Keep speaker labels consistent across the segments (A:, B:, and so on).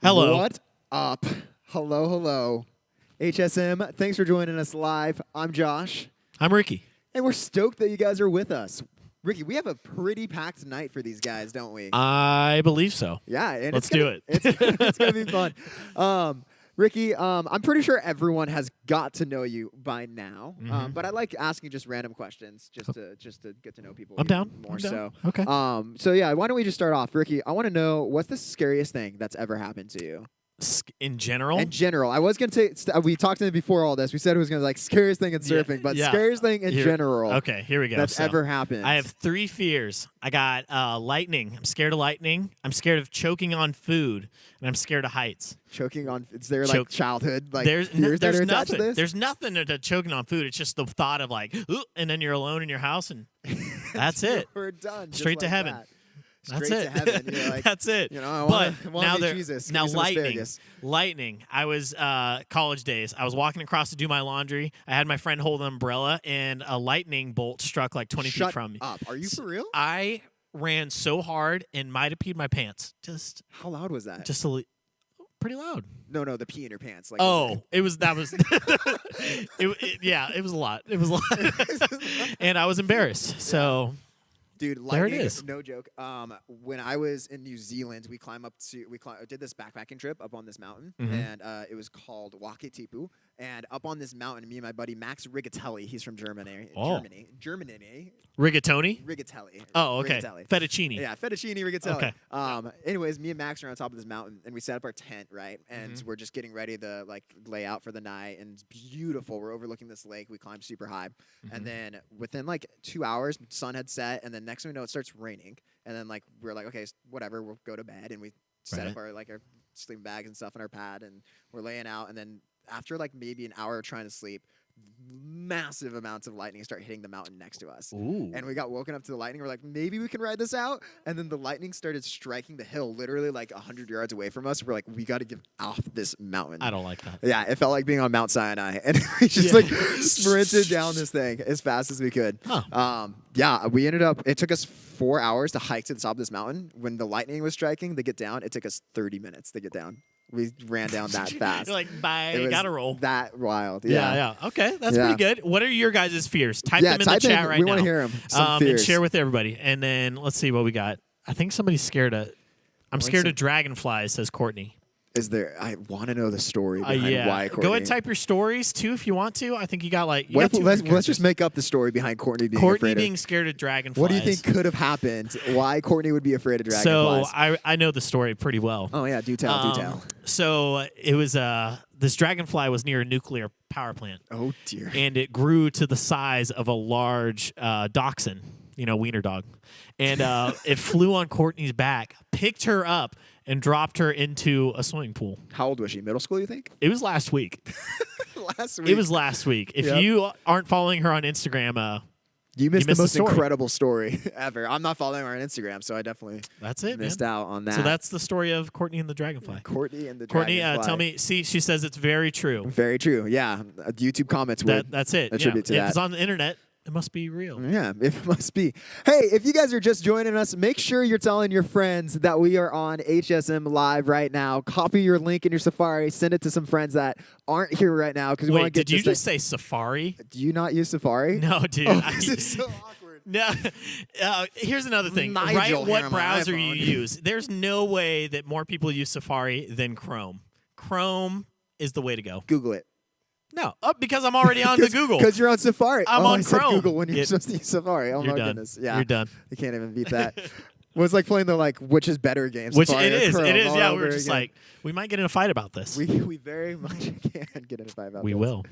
A: Hello.
B: What up? Hello, hello. HSM, thanks for joining us live. I'm Josh.
A: I'm Ricky.
B: And we're stoked that you guys are with us. Ricky, we have a pretty packed night for these guys, don't we?
A: I believe so.
B: Yeah. And
A: Let's do it.
B: It's going to be fun. Ricky, I'm pretty sure everyone has got to know you by now, but I like asking just random questions just to get to know people.
A: I'm down.
B: More
A: I'm down.
B: so.
A: Okay.
B: So yeah, why don't we just start off, Ricky? I want to know, what's the scariest thing that's ever happened to you?
A: In general?
B: In general, I was gonna say we talked to him before all this. We said it was gonna be like scariest thing in surfing, but scariest thing in general.
A: Okay, here we go.
B: That's ever happened.
A: I have 3 fears. I got lightning. I'm scared of lightning. I'm scared of choking on food, and I'm scared of heights.
B: Choking on? Is there like childhood
A: there's
B: fears that are attached
A: nothing.
B: to this?
A: There's nothing to choking on food. It's just the thought of like, ooh, and then you're alone in your house, and that's it.
B: We're done.
A: Straight to heaven.
B: That's
A: it.
B: To heaven. You're like,
A: that's it.
B: You know, I want to Jesus.
A: Now lightning.
B: Asparagus.
A: Lightning. I was college days. I was walking across to do my laundry. I had my friend hold an umbrella, and a lightning bolt struck like 20 feet from me.
B: Up. Are you for real?
A: I ran so hard and might have peed my pants. Just
B: how loud was that?
A: Just pretty loud.
B: No, the pee in your pants. Like,
A: it was it was a lot. It was a lot, and I was embarrassed. So.
B: Dude,
A: there
B: lightning,
A: it is.
B: No joke. When I was in New Zealand, we did this backpacking trip up on this mountain, and it was called Wakitipu. And up on this mountain, me and my buddy Max Rigatelli, he's from Germany. Germany.
A: Rigatoni?
B: Rigatelli.
A: Oh, okay.
B: Rigatelli.
A: Fettuccine.
B: Yeah, fettuccine Rigatelli.
A: Okay.
B: Anyways, me and Max are on top of this mountain, and we set up our tent, right? And we're just getting ready to like lay out for the night, and it's beautiful. We're overlooking this lake. We climbed super high, and then within like 2 hours, the sun had set, and then next thing we know, it starts raining. And then like we're like, okay, whatever, we'll go to bed, and we set up our sleeping bags and stuff on our pad, and we're laying out, and then after like maybe an hour of trying to sleep, massive amounts of lightning start hitting the mountain next to us.
A: Ooh.
B: And we got woken up to the lightning. We're like, maybe we can ride this out. And then the lightning started striking the hill literally like 100 yards away from us. We're like, we got to get off this mountain.
A: I don't like that.
B: Yeah, it felt like being on Mount Sinai. And we just like sprinted down this thing as fast as we could.
A: Huh.
B: We ended up, it took us 4 hours to hike to the top of this mountain. When the lightning was striking to get down, it took us 30 minutes to get down. We ran down that fast.
A: You're like, bye, gotta roll.
B: That wild.
A: Yeah. Okay, that's pretty good. What are your guys' fears? Type them in the chat right now.
B: We want to hear them.
A: And share with everybody. And then let's see what we got. I think somebody's scared of. I'm scared of dragonflies, says Courtney.
B: Is there? I want to know the story behind why Courtney.
A: Go ahead and type your stories too if you want to. I think you got like.
B: Let's just make up the story behind Courtney being
A: scared of dragonflies.
B: What do you think could have happened? Why Courtney would be afraid of dragonflies?
A: So I know the story pretty well.
B: Oh yeah, do tell.
A: So it was this dragonfly was near a nuclear power plant.
B: Oh dear.
A: And it grew to the size of a large dachshund, wiener dog, and it flew on Courtney's back, picked her up, and dropped her into a swimming pool.
B: How old was she? Middle school, you think?
A: It was last week.
B: Last week.
A: It was last week. If you aren't following her on Instagram,
B: you missed the most incredible story ever. I'm not following her on Instagram, so I definitely missed out on that.
A: So that's the story of Courtney and the Dragonfly.
B: Courtney,
A: tell me. See, she says it's very true.
B: Very true. Yeah, YouTube comments would
A: that's it.
B: attribute to that.
A: If it's on the internet, it must be real.
B: Yeah, it must be. Hey, if you guys are just joining us, make sure you're telling your friends that we are on HSM Live right now. Copy your link in your Safari. Send it to some friends that aren't here right now because we want to get.
A: Did you just say Safari?
B: Do you not use Safari?
A: No, dude.
B: This is so awkward.
A: No. Here's another thing.
B: Nigel
A: Write what browser you use. There's no way that more people use Safari than Chrome. Chrome is the way to go.
B: Google it.
A: No, because I'm already on the Google.
B: Because you're on Safari.
A: I'm on
B: Chrome.
A: Said
B: Google when you're supposed to use Safari. Oh, my goodness. Yeah.
A: You're done.
B: You can't even beat that. Well, it's like playing the which is better game.
A: Which
B: Safari
A: it is.
B: Chrome
A: It is. Yeah, we were
B: again.
A: just like, we might get in a fight about this.
B: We very much can get in a fight about this.
A: We will.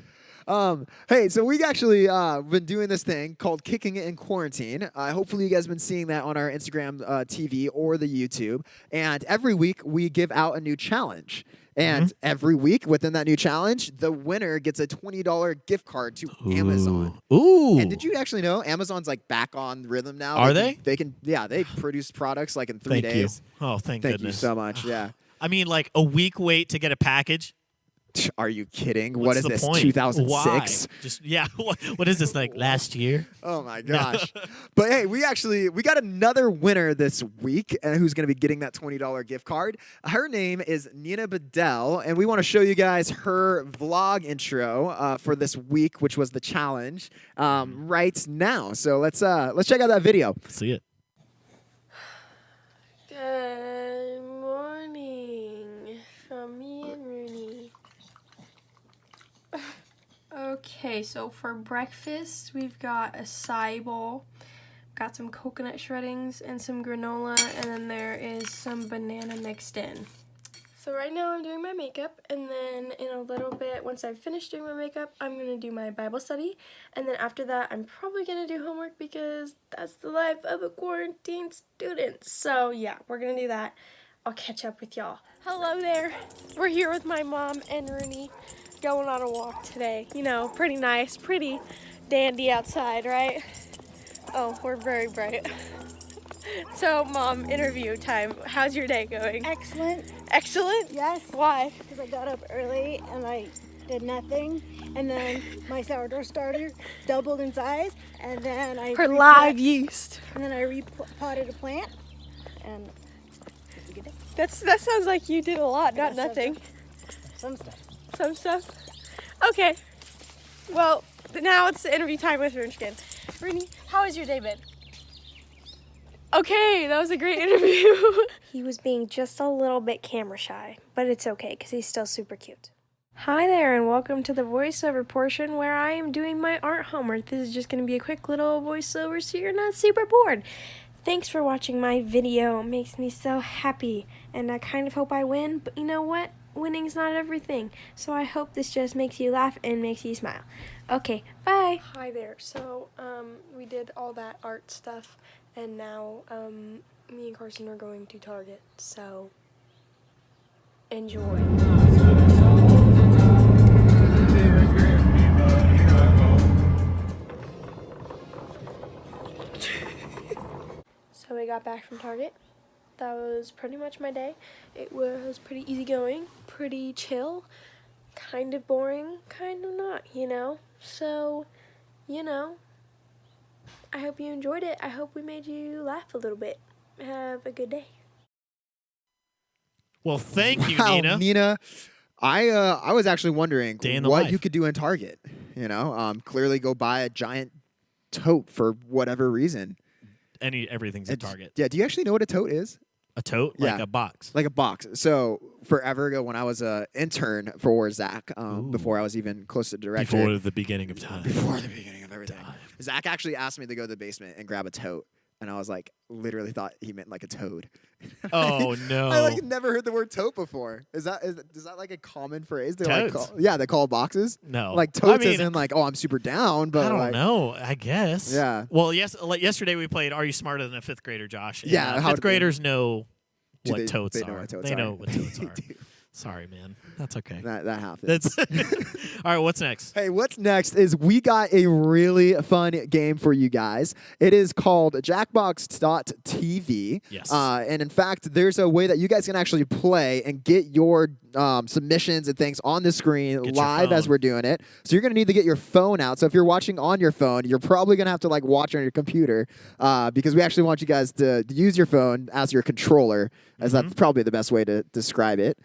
B: Hey, so we actually been doing this thing called Kicking It in Quarantine. Hopefully you guys have been seeing that on our Instagram TV or the YouTube. And every week we give out a new challenge. And every week within that new challenge, the winner gets a $20 gift card to Amazon.
A: Ooh.
B: And did you actually know Amazon's like back on rhythm now?
A: Are they?
B: They produce products like in 3 days.
A: You. Oh, thank
B: Thank
A: goodness.
B: you so much. Yeah.
A: I mean, like a week wait to get a package.
B: Are you kidding?
A: What's
B: What is
A: the
B: this?
A: point?
B: 2006?
A: Why? Just what is this like last year?
B: Oh my gosh. But hey, we got another winner this week who's going to be getting that $20 gift card. Her name is Nina Bedell, and we want to show you guys her vlog intro for this week, which was the challenge, right now. So let's check out that video.
A: See it.
C: Good morning from me and Rooney. Okay, so for breakfast, we've got a acai bowl, got some coconut shreddings and some granola, and then there is some banana mixed in. So right now I'm doing my makeup, and then in a little bit, once I've finished doing my makeup, I'm going to do my Bible study, and then after that, I'm probably going to do homework because that's the life of a quarantine student. So yeah, we're going to do that. I'll catch up with y'all. Hello there. We're here with my mom and Rooney going on a walk today. You know, pretty nice, pretty dandy outside, right? Oh, we're very bright. So, Mom, interview time. How's your day going?
D: Excellent.
C: Excellent?
D: Yes.
C: Why?
D: Because I got up early and I did nothing, and then my sourdough starter doubled in size, and then I
C: For live yeast.
D: and then I repotted a plant, and it's a good day.
C: That sounds like you did a lot, not
D: got
C: nothing.
D: Some stuff.
C: Some stuff. Okay. Well, now it's interview time with Runchkin. Rooney, how has your day been? Okay, that was a great interview. He was being just a little bit camera shy, but it's okay because he's still super cute. Hi there, and welcome to the voiceover portion where I am doing my art homework. This is just going to be a quick little voiceover so you're not super bored. Thanks for watching my video. It makes me so happy, and I kind of hope I win, but you know what? Winning's not everything, so I hope this just makes you laugh and makes you smile. Okay, bye. Hi there. So, we did all that art stuff, and now, me and Carson are going to Target, so enjoy. So we got back from Target. That was pretty much my day. It was pretty easygoing, pretty chill, kind of boring, kind of not, you know? So, you know, I hope you enjoyed it. I hope we made you laugh a little bit. Have a good day.
A: Well, thank you,
B: Wow,
A: Nina.
B: Nina. I was actually wondering
A: Day in the
B: what
A: life.
B: you could do in Target. You know, clearly go buy a giant tote for whatever reason.
A: Everything's at
B: It's-
A: Target.
B: Yeah. Do you actually know what a tote is?
A: A tote, like
B: Yeah.
A: a box.
B: Like a box. So forever ago, when I was an intern for Zach, before I was even close to director,
A: Before the beginning of time.
B: before the beginning of everything, Zach actually asked me to go to the basement and grab a tote, and I was like, literally thought he meant like a toad.
A: Oh no!
B: I like never heard the word tote before. Is that like a common phrase? They like
A: Totes?
B: they call boxes.
A: No.
B: Like
A: I
B: totes
A: mean,
B: as in like, oh, I'm super down, but
A: I don't
B: like,
A: know. I guess.
B: Yeah.
A: Well, yes. Like yesterday we played Are You Smarter Than a Fifth Grader, Josh? And,
B: Yeah, how
A: fifth
B: do-
A: graders know
B: Do
A: what
B: they-
A: totes
B: they
A: are.
B: know what totes
A: They
B: are.
A: know what totes
B: They
A: are.
B: do.
A: Sorry, man. That's okay.
B: That happens.
A: That's all right. What's next?
B: Hey, what's next is we got a really fun game for you guys. It is called Jackbox.tv.
A: Yes.
B: And in fact, there's a way that you guys can actually play and get your submissions and things on the screen
A: Get your
B: live as
A: phone.
B: we're doing it. So you're going to need to get your phone out. So if you're watching on your phone, you're probably going to have to like watch on your computer because we actually want you guys to use your phone as your controller, as that's probably the best way to describe it.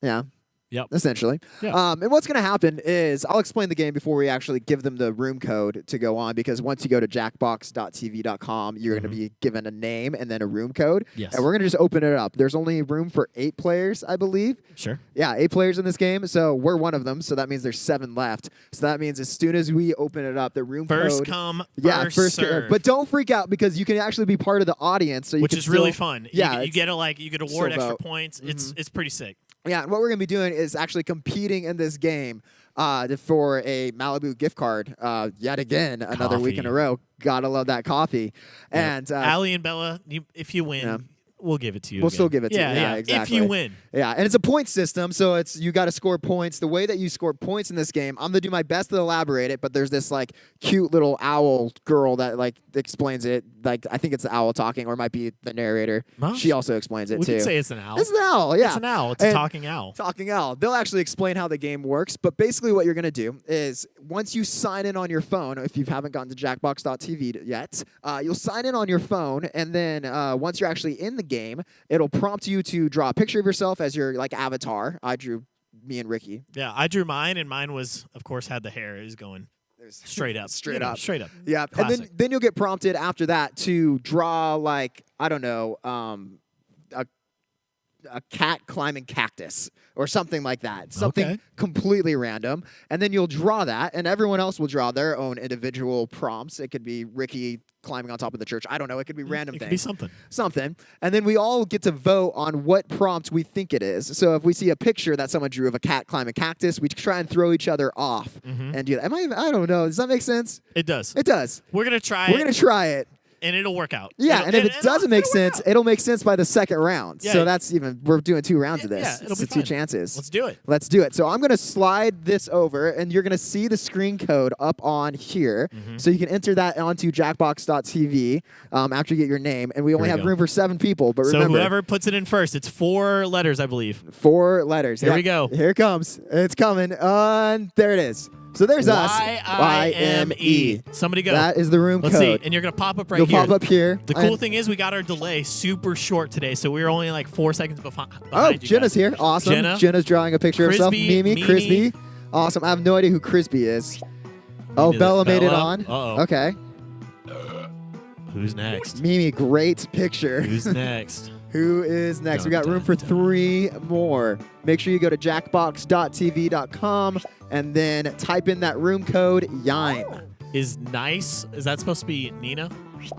B: Yeah.
A: Yep.
B: Essentially.
A: Yeah.
B: And what's going to happen is I'll explain the game before we actually give them the room code to go on, because once you go to jackbox.tv.com, you're going to be given a name and then a room code.
A: Yes.
B: And we're going to just open it up. There's only room for 8 players, I believe.
A: Sure.
B: Yeah, 8 players in this game. So we're one of them. So that means there's 7 left. So that means as soon as we open it up, the room
A: First
B: code.
A: come,
B: Yeah,
A: first serve.
B: But don't freak out because you can actually be part of the audience. So you
A: which
B: can
A: is really
B: still-
A: fun.
B: Yeah,
A: you get you get award
B: still
A: extra
B: vote.
A: points. It's pretty sick.
B: Yeah, and what we're going to be doing is actually competing in this game for a Malibu gift card. Yet again, another week in a
A: Coffee.
B: row. Gotta love that coffee.
A: Yep.
B: And
A: Allie and Bella, if you win,
B: Yeah.
A: we'll give it to you.
B: We'll
A: again.
B: still give it to you. Yeah, exactly.
A: If you win.
B: Yeah, and it's a point system, so it's you got to score points. The way that you score points in this game, I'm gonna do my best to elaborate it, but there's this like cute little owl girl that like explains it. Like I think it's the owl talking, or it might be the narrator.
A: Huh?
B: She also explains it
A: We
B: too.
A: could say it's an owl.
B: It's an owl. Yeah,
A: It's an owl. It's a
B: And-
A: talking owl.
B: Talking owl. They'll actually explain how the game works, but basically what you're going to do is once you sign in on your phone, if you haven't gotten to jackbox.tv yet, you'll sign in on your phone, and then once you're actually in the game, it'll prompt you to draw a picture of yourself as your like avatar. I drew me and Ricky.
A: Yeah, I drew mine, and mine was, of course, had the hair. It was going straight up.
B: Straight
A: You know,
B: up.
A: Straight up.
B: Yeah, and then you'll get prompted after that to draw like, I don't know, a cat climbing cactus or something like that. Something
A: Okay.
B: completely random. And then you'll draw that, and everyone else will draw their own individual prompts. It could be Ricky climbing on top of the church. I don't know. It could be random
A: It could
B: things.
A: be something.
B: Something. And then we all get to vote on what prompt we think it is. So if we see a picture that someone drew of a cat climbing cactus, we try and throw each other off and do that. I don't know. Does that make sense?
A: It does.
B: It does.
A: We're going to try
B: We're
A: it,
B: going to try it.
A: and it'll work out.
B: Yeah,
A: It'll-
B: and if it doesn't make
A: it'll work
B: sense,
A: out.
B: it'll make sense by the second round.
A: Yeah.
B: So that's even, we're doing 2 rounds of this.
A: Yeah, it'll
B: so
A: be
B: 2
A: fun.
B: chances.
A: Let's do it.
B: Let's do it. So I'm going to slide this over, and you're going to see the screen code up on here. So you can enter that onto jackbox.tv after you get your name. And we only
A: Here we
B: have
A: go.
B: room for 7 people. But
A: So
B: remember,
A: whoever puts it in first, it's 4 letters, I believe.
B: 4 letters.
A: Here
B: Yeah,
A: we go.
B: Here it comes. It's coming. And there it is. So there's us.
A: Y-I-M-E. Somebody go.
B: That is the room
A: Let's
B: code.
A: see. And you're going to pop up right
B: You'll
A: here.
B: pop up here.
A: The cool
B: And-
A: thing is we got our delay super short today, so we were only like 4 seconds behind
B: Oh,
A: you
B: Jenna's
A: guys.
B: here. Awesome.
A: Jenna.
B: Jenna's drawing a picture of herself.
A: Crispy,
B: Mimi,
A: Mimi.
B: Crispy. Awesome. I have no idea who Crispy is. Oh,
A: Neither.
B: Bella made it
A: Bella?
B: on.
A: Uh-oh.
B: Okay.
A: Who's next?
B: Mimi, great picture.
A: Who's next?
B: Who is next? We got
A: Dun,
B: room for
A: dun,
B: 3 more. Make sure you go to jackbox.tv.com and then type in that room code YIME.
A: Is that supposed to be Nina?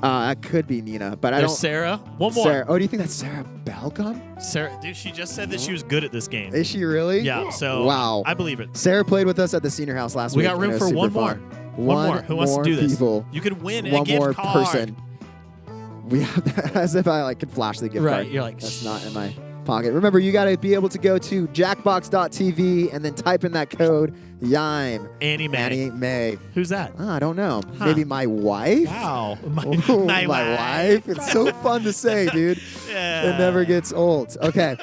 B: That could be Nina, but I
A: There's
B: don't.
A: Sarah. One more.
B: Sarah. Oh, do you think that's Sarah Balcom?
A: Sarah, dude, she just said that she was good at this game.
B: Is she really?
A: Yeah, so
B: Wow.
A: I believe it.
B: Sarah played with us at the senior house last
A: We
B: week.
A: got
B: and
A: room
B: it was
A: for
B: super
A: one more.
B: fun.
A: One more. Who wants to do this?
B: People.
A: You could win a
B: One
A: gift
B: more
A: card.
B: person. We have as if I like could flash the gift
A: Right,
B: card.
A: you're like,
B: That's not in my pocket. Remember, you got to be able to go to jackbox.tv and then type in that code YIME.
A: Annie Mae.
B: Annie May.
A: Who's that?
B: I don't know.
A: Huh.
B: Maybe my wife?
A: Wow.
B: Oh, my wife. It's so fun to say, dude.
A: Yeah.
B: It never gets old. Okay.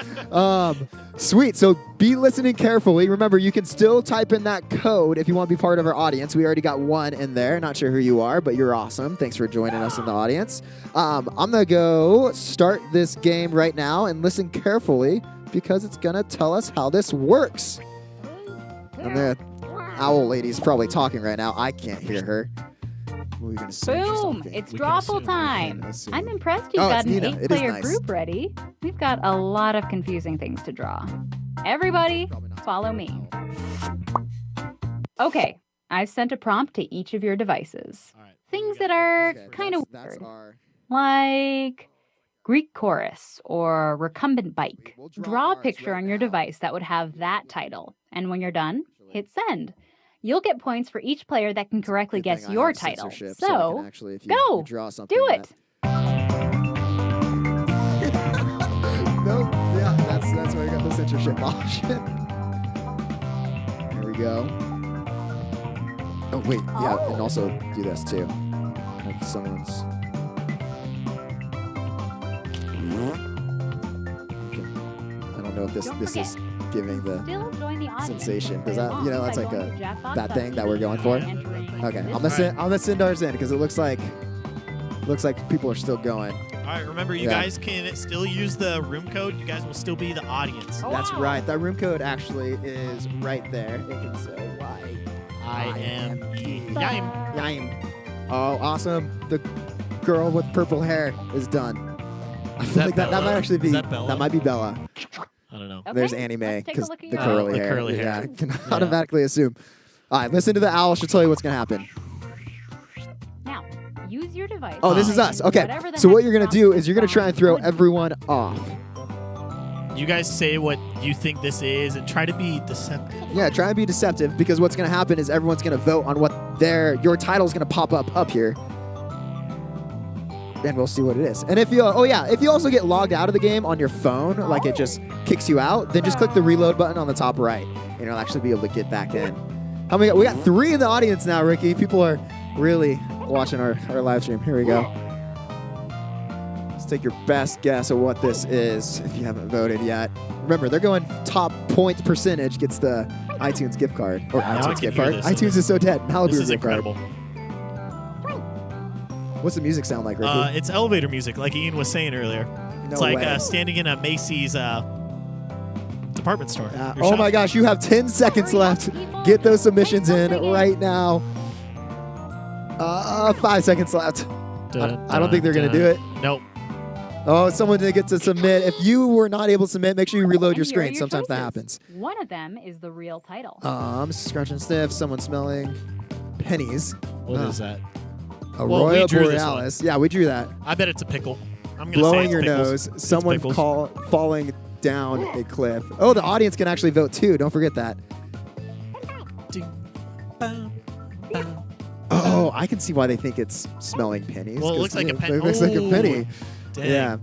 B: Sweet. So be listening carefully. Remember, you can still type in that code if you want to be part of our audience. We already got one in there. Not sure who you are, but you're awesome. Thanks for joining us in the audience. I'm going to go start this game right now and listen carefully because it's going to tell us how this works. And the owl lady's probably talking right now. I can't hear her. What are we gonna say?
E: Boom! It's
A: We can
E: drawful
A: assume.
E: time.
B: assume.
E: I'm impressed you've
B: Oh,
E: got
B: it's
E: an
B: Nina. It is
E: 8-player
B: nice.
E: group ready. We've got a lot of confusing things to draw. Everybody, follow me. Okay, I've sent a prompt to each of your devices.
A: All right.
E: Things that are
B: Okay,
E: kind of
B: that's
E: weird,
B: our.
E: like Greek chorus or recumbent bike.
B: We'll draw
E: Draw a
B: ours
E: picture
B: right
E: on your
B: now.
E: device that would have that title, and when you're done, hit send. You'll get points for each player that can correctly
B: Good thing
E: guess
B: I
E: your
B: have
E: title.
B: censorship, I
E: So,
B: can actually, if you,
E: go.
B: you draw something
E: do
B: that-
E: it.
B: Nope. Yeah, that's why I got the censorship option. There we go. Oh wait, yeah, and also do this too. Like someone's. I don't know if this
E: Don't
B: this
E: forget,
B: is giving the.
E: Still join the audience.
B: sensation. Does
E: Play
B: that-
E: along
B: you know, that's
E: by
B: like
E: going to Jackbox.tv
B: that thing that we're going for?
E: and entering
B: Okay,
E: this
B: I'm gonna send ours in because it looks like people are still going.
A: All right, remember, you
B: Yeah.
A: guys can still use the room code. You guys will still be the audience.
E: Oh,
B: That's
E: wow.
B: right. That room code actually is right there. It can say
A: IME.
E: Bye.
A: Yime.
B: Yime. Oh, awesome. The girl with purple hair is done. I feel
A: that
B: like that
A: Bella?
B: might actually be.
A: Is that Bella?
B: might be Bella.
A: I don't know.
E: Okay,
B: There's Annie Mae
E: let's take a
B: because
E: look at
B: the
E: your
B: curly
A: the
B: hair.
A: curly hair.
B: Yeah, I can
A: Yeah.
B: automatically assume. All right, listen to the owl. She'll tell you what's gonna happen.
E: Now, use your device.
B: Oh, this
E: to
B: is
E: type
B: us.
E: in
B: Okay.
E: whatever the
B: So
E: heck
B: what you're gonna
E: the
B: do
E: prompt
B: is you're gonna try and
E: from
B: throw
E: would be.
B: everyone off.
A: You guys say what you think this is and try to be deceptive.
B: Yeah, try and be deceptive because what's gonna happen is everyone's gonna vote on what your title's gonna pop up here. and we'll see what it is. And if you, if you also get logged out of the game on your phone, like it just kicks you out, then just click the reload button on the top right, and you'll actually be able to get back in. How many? We got 3 in the audience now, Ricky. People are really watching our live stream. Here we go. Let's take your best guess of what this is if you haven't voted yet. Remember, they're going top points percentage gets the iTunes gift card. Or
A: Now I
B: iTunes
A: can
B: gift
A: hear
B: card.
A: this.
B: iTunes is so dead. Malibu
A: This is
B: gift card.
A: incredible.
B: What's the music sound like, Ricky?
A: It's elevator music, like Ian was saying earlier.
B: No
A: It's like
B: way.
A: standing in a Macy's department store. You're
B: Oh my
A: shopping.
B: gosh, you have 10 seconds left. Get those submissions in right now. 5 seconds left. I don't think they're going to do it.
A: Nope.
B: Oh, someone didn't get to submit. If you were not able to submit, make sure you reload your
E: And here are
B: screen. Sometimes that
E: choices.
B: happens.
E: One of them is the real title.
B: Scratch and sniff, someone smelling pennies.
A: What is that?
B: Aurora
A: we drew this
B: Borealis. Yeah, we drew that.
A: I bet it's a pickle. I'm gonna say
B: Blowing
A: it's
B: your
A: pickles.
B: nose. Someone
A: pickles.
B: falling down a cliff. Oh, the audience can actually vote too. Don't forget that. Oh, I can see why they think it's smelling pennies.
A: Well, it
B: 'cause
A: looks like a penny.
B: It looks like a penny.
A: Dang.
B: Yeah.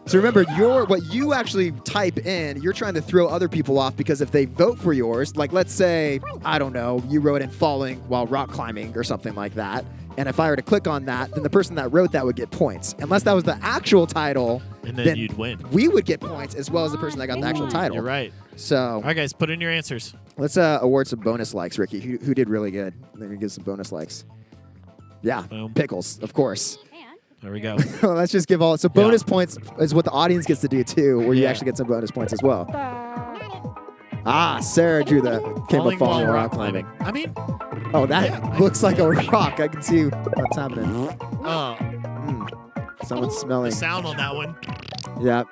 B: So remember, what you actually type in, you're trying to throw other people off because if they vote for yours, like let's say, I don't know, you wrote in falling while rock climbing or something like that, and if I were to click on that, then the person that wrote that would get points. Unless that was the actual title,
A: And then you'd win.
B: we would get points as well as the person that got the actual title.
A: You're right.
B: So
A: All right, guys, put in your answers.
B: let's award some bonus likes, Ricky. Who did really good? Then we give some bonus likes. Yeah,
A: Boom.
B: pickles, of course.
E: And
A: There we go.
B: Let's just give all. So bonus points is what the audience gets to do too, where you
A: Yeah.
B: actually get some bonus points as well. Sarah drew the falling
A: while
B: rock climbing.
A: I mean,
B: Oh, that looks like a rock. I can see what's happening. Someone's
A: the
B: smelling.
A: sound on that one.
B: Yep.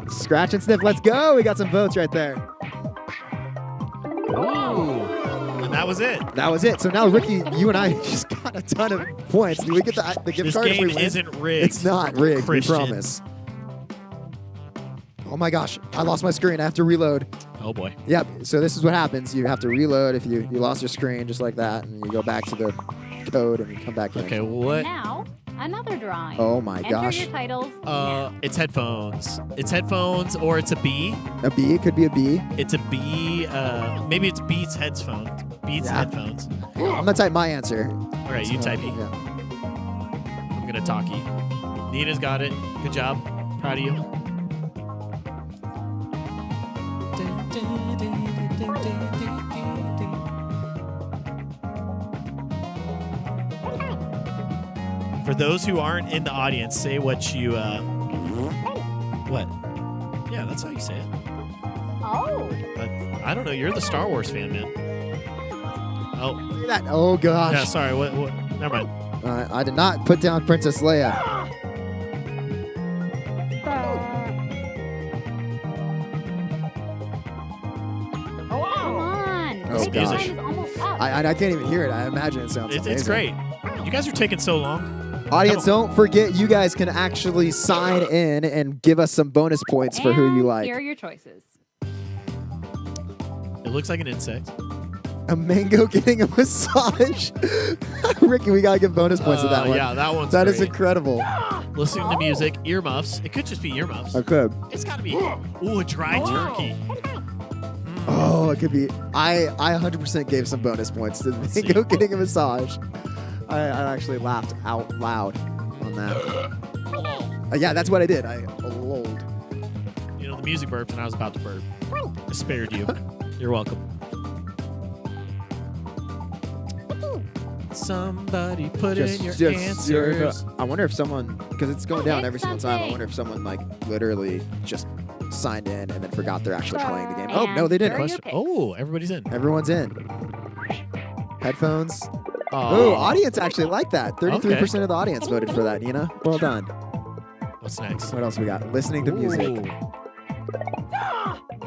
B: Scratch and sniff. Let's go. We got some votes right there.
A: Ooh. And that was it.
B: That was it. So now, Ricky, you and I just got a ton of points. Do we get the gift
A: This
B: card if
A: game
B: we win?
A: isn't rigged.
B: It's not rigged,
A: Christian.
B: we promise. Oh my gosh, I lost my screen. I have to reload.
A: Oh, boy.
B: Yep, so this is what happens. You have to reload if you lost your screen just like that, and you go back to the code and you come back in.
A: Okay, what?
E: now, another drawing.
B: Oh my
E: Enter
B: gosh.
E: your titles now.
A: It's headphones. It's headphones, or it's a B.
B: A B, it could be a B.
A: It's a B. Maybe it's Beats headphones. Beats
B: Yeah.
A: headphones.
B: I'm gonna type my answer.
A: All right, you type E.
B: Yeah.
A: I'm gonna talkie. Nina's got it. Good job. Proud of you. For those who aren't in the audience, say what you. What? Yeah, that's how you say it.
E: Oh.
A: I don't know. You're the Star Wars fan, man. Oh,
B: See that? Oh gosh.
A: yeah. Sorry. What? Never mind.
B: I did not put down Princess Leia.
E: Come on.
B: Oh,
E: This
A: gosh.
E: time is almost up.
B: I can't even hear it. I imagine it sounds
A: It's
B: amazing.
A: great. You guys are taking so long.
B: Audience, don't forget you guys can actually sign in and give us some bonus points for who you
E: And
B: like.
E: Here are your choices.
A: It looks like an insect.
B: A mango getting a massage. Ricky, we gotta give bonus points to that one.
A: Yeah, that one's
B: That is
A: great.
B: incredible.
A: Listening to music, earmuffs. It could just be earmuffs.
B: Okay.
A: It's got to be. Ooh, a dry turkey.
B: Oh, it could be. I 100% gave some bonus points to the
A: see.
B: mango getting a massage. I actually laughed out loud on that. Yeah, that's what I did. I lulled.
A: You know, the music burped and I was about to burp. I spared you. You're welcome. Somebody put in your answers.
B: I wonder if someone, because it's going down
E: Pick
B: every single time. I
E: something.
B: wonder if someone like literally just signed in and then forgot they're actually playing the game. Oh
E: And
B: no, they
E: here
B: didn't.
E: are your picks.
A: Oh, everybody's in.
B: Everyone's in. Headphones. Oh, audience actually like that. 33% of the audience voted for that, Nina. Well done.
A: What's next?
B: What else we got? Listening to music.
A: Ooh,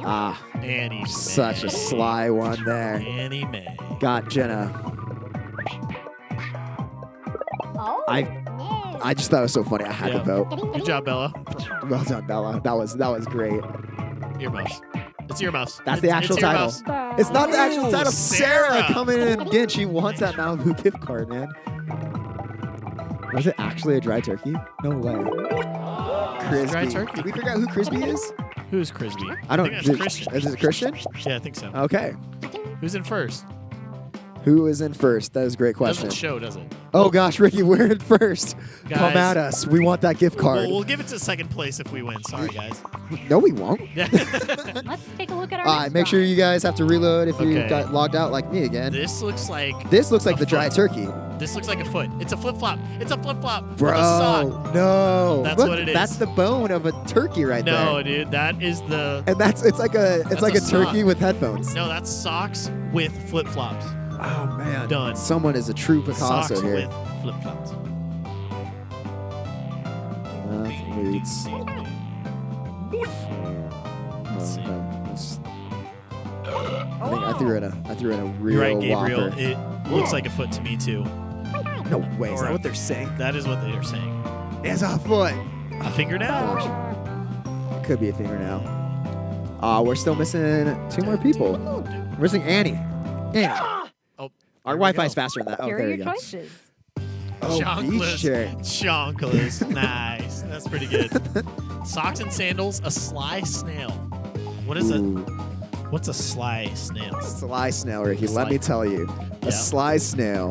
B: Ah,
A: Annie
B: such
A: Mae.
B: a sly one there.
A: Annie Mae.
B: Got Jenna.
E: Oh.
B: I just thought it was so funny. I had to
A: Yeah.
B: vote.
A: Good job, Bella.
B: Well done, Bella. That was great.
A: Earmuffs. It's earmuffs.
B: That's the actual
A: it's
B: title.
A: earmuffs.
B: It's not the actual
A: Ooh,
B: title. Sarah
A: Sarah.
B: coming in again. She wants that Malibu gift card, man. Was it actually a dry turkey? No way. Crispy.
A: Dry turkey.
B: Did we figure out who Crispy is?
A: Who's Crispy?
B: I don't.
A: think that's Christian.
B: Is it Christian?
A: Yeah, I think so.
B: Okay.
A: Who's in first?
B: Who is in first? That is a great question.
A: Doesn't show, does it?
B: Oh gosh, Ricky, we're in first.
A: Guys.
B: Come at us. We want that gift card.
A: We'll give it to second place if we win. Sorry, guys.
B: No, we won't.
A: Yeah.
E: Let's take a look at our
B: All right, make sure you guys have to reload if you
A: Okay.
B: got logged out like me again.
A: This looks like
B: This looks like
A: a
B: the dry
A: foot.
B: turkey.
A: This looks like a foot. It's a flip flop. It's a flip flop. With a
B: Bro,
A: sock.
B: no.
A: That's
B: Look,
A: what it is.
B: That's the bone of a turkey right there.
A: No, dude, that is the.
B: And it's like a
A: a
B: turkey
A: sock.
B: with headphones.
A: No, that's socks with flip flops.
B: Oh man.
A: Done.
B: Someone is a true Picasso
A: Socks
B: here.
A: with flip flops.
B: Athletes.
A: Let's see.
B: I think I threw in a real
A: You're right, Gabriel.
B: whopper.
A: It looks like a foot to me too.
B: No way. Is
A: Or
B: that
A: a-
B: what they're saying?
A: That is what they are saying.
B: It's a foot.
A: A fingernail?
B: Gosh. Could be a fingernail. We're still missing 2 more people. We're missing Annie. Annie.
A: Oh,
B: Our
A: here we
B: Wi-Fi's
A: go.
B: faster than that. Oh,
E: Here
B: there
E: are
B: we
E: your
B: go.
E: choices.
B: Oh, beach
A: Chonkless.
B: chair.
A: Chonkless. Nice. That's pretty good. Socks and sandals, a sly snail. What is it?
B: Ooh.
A: What's a sly snail?
B: Sly snail, Ricky.
A: Sly-
B: Let me tell you.
A: Yeah.
B: A sly snail.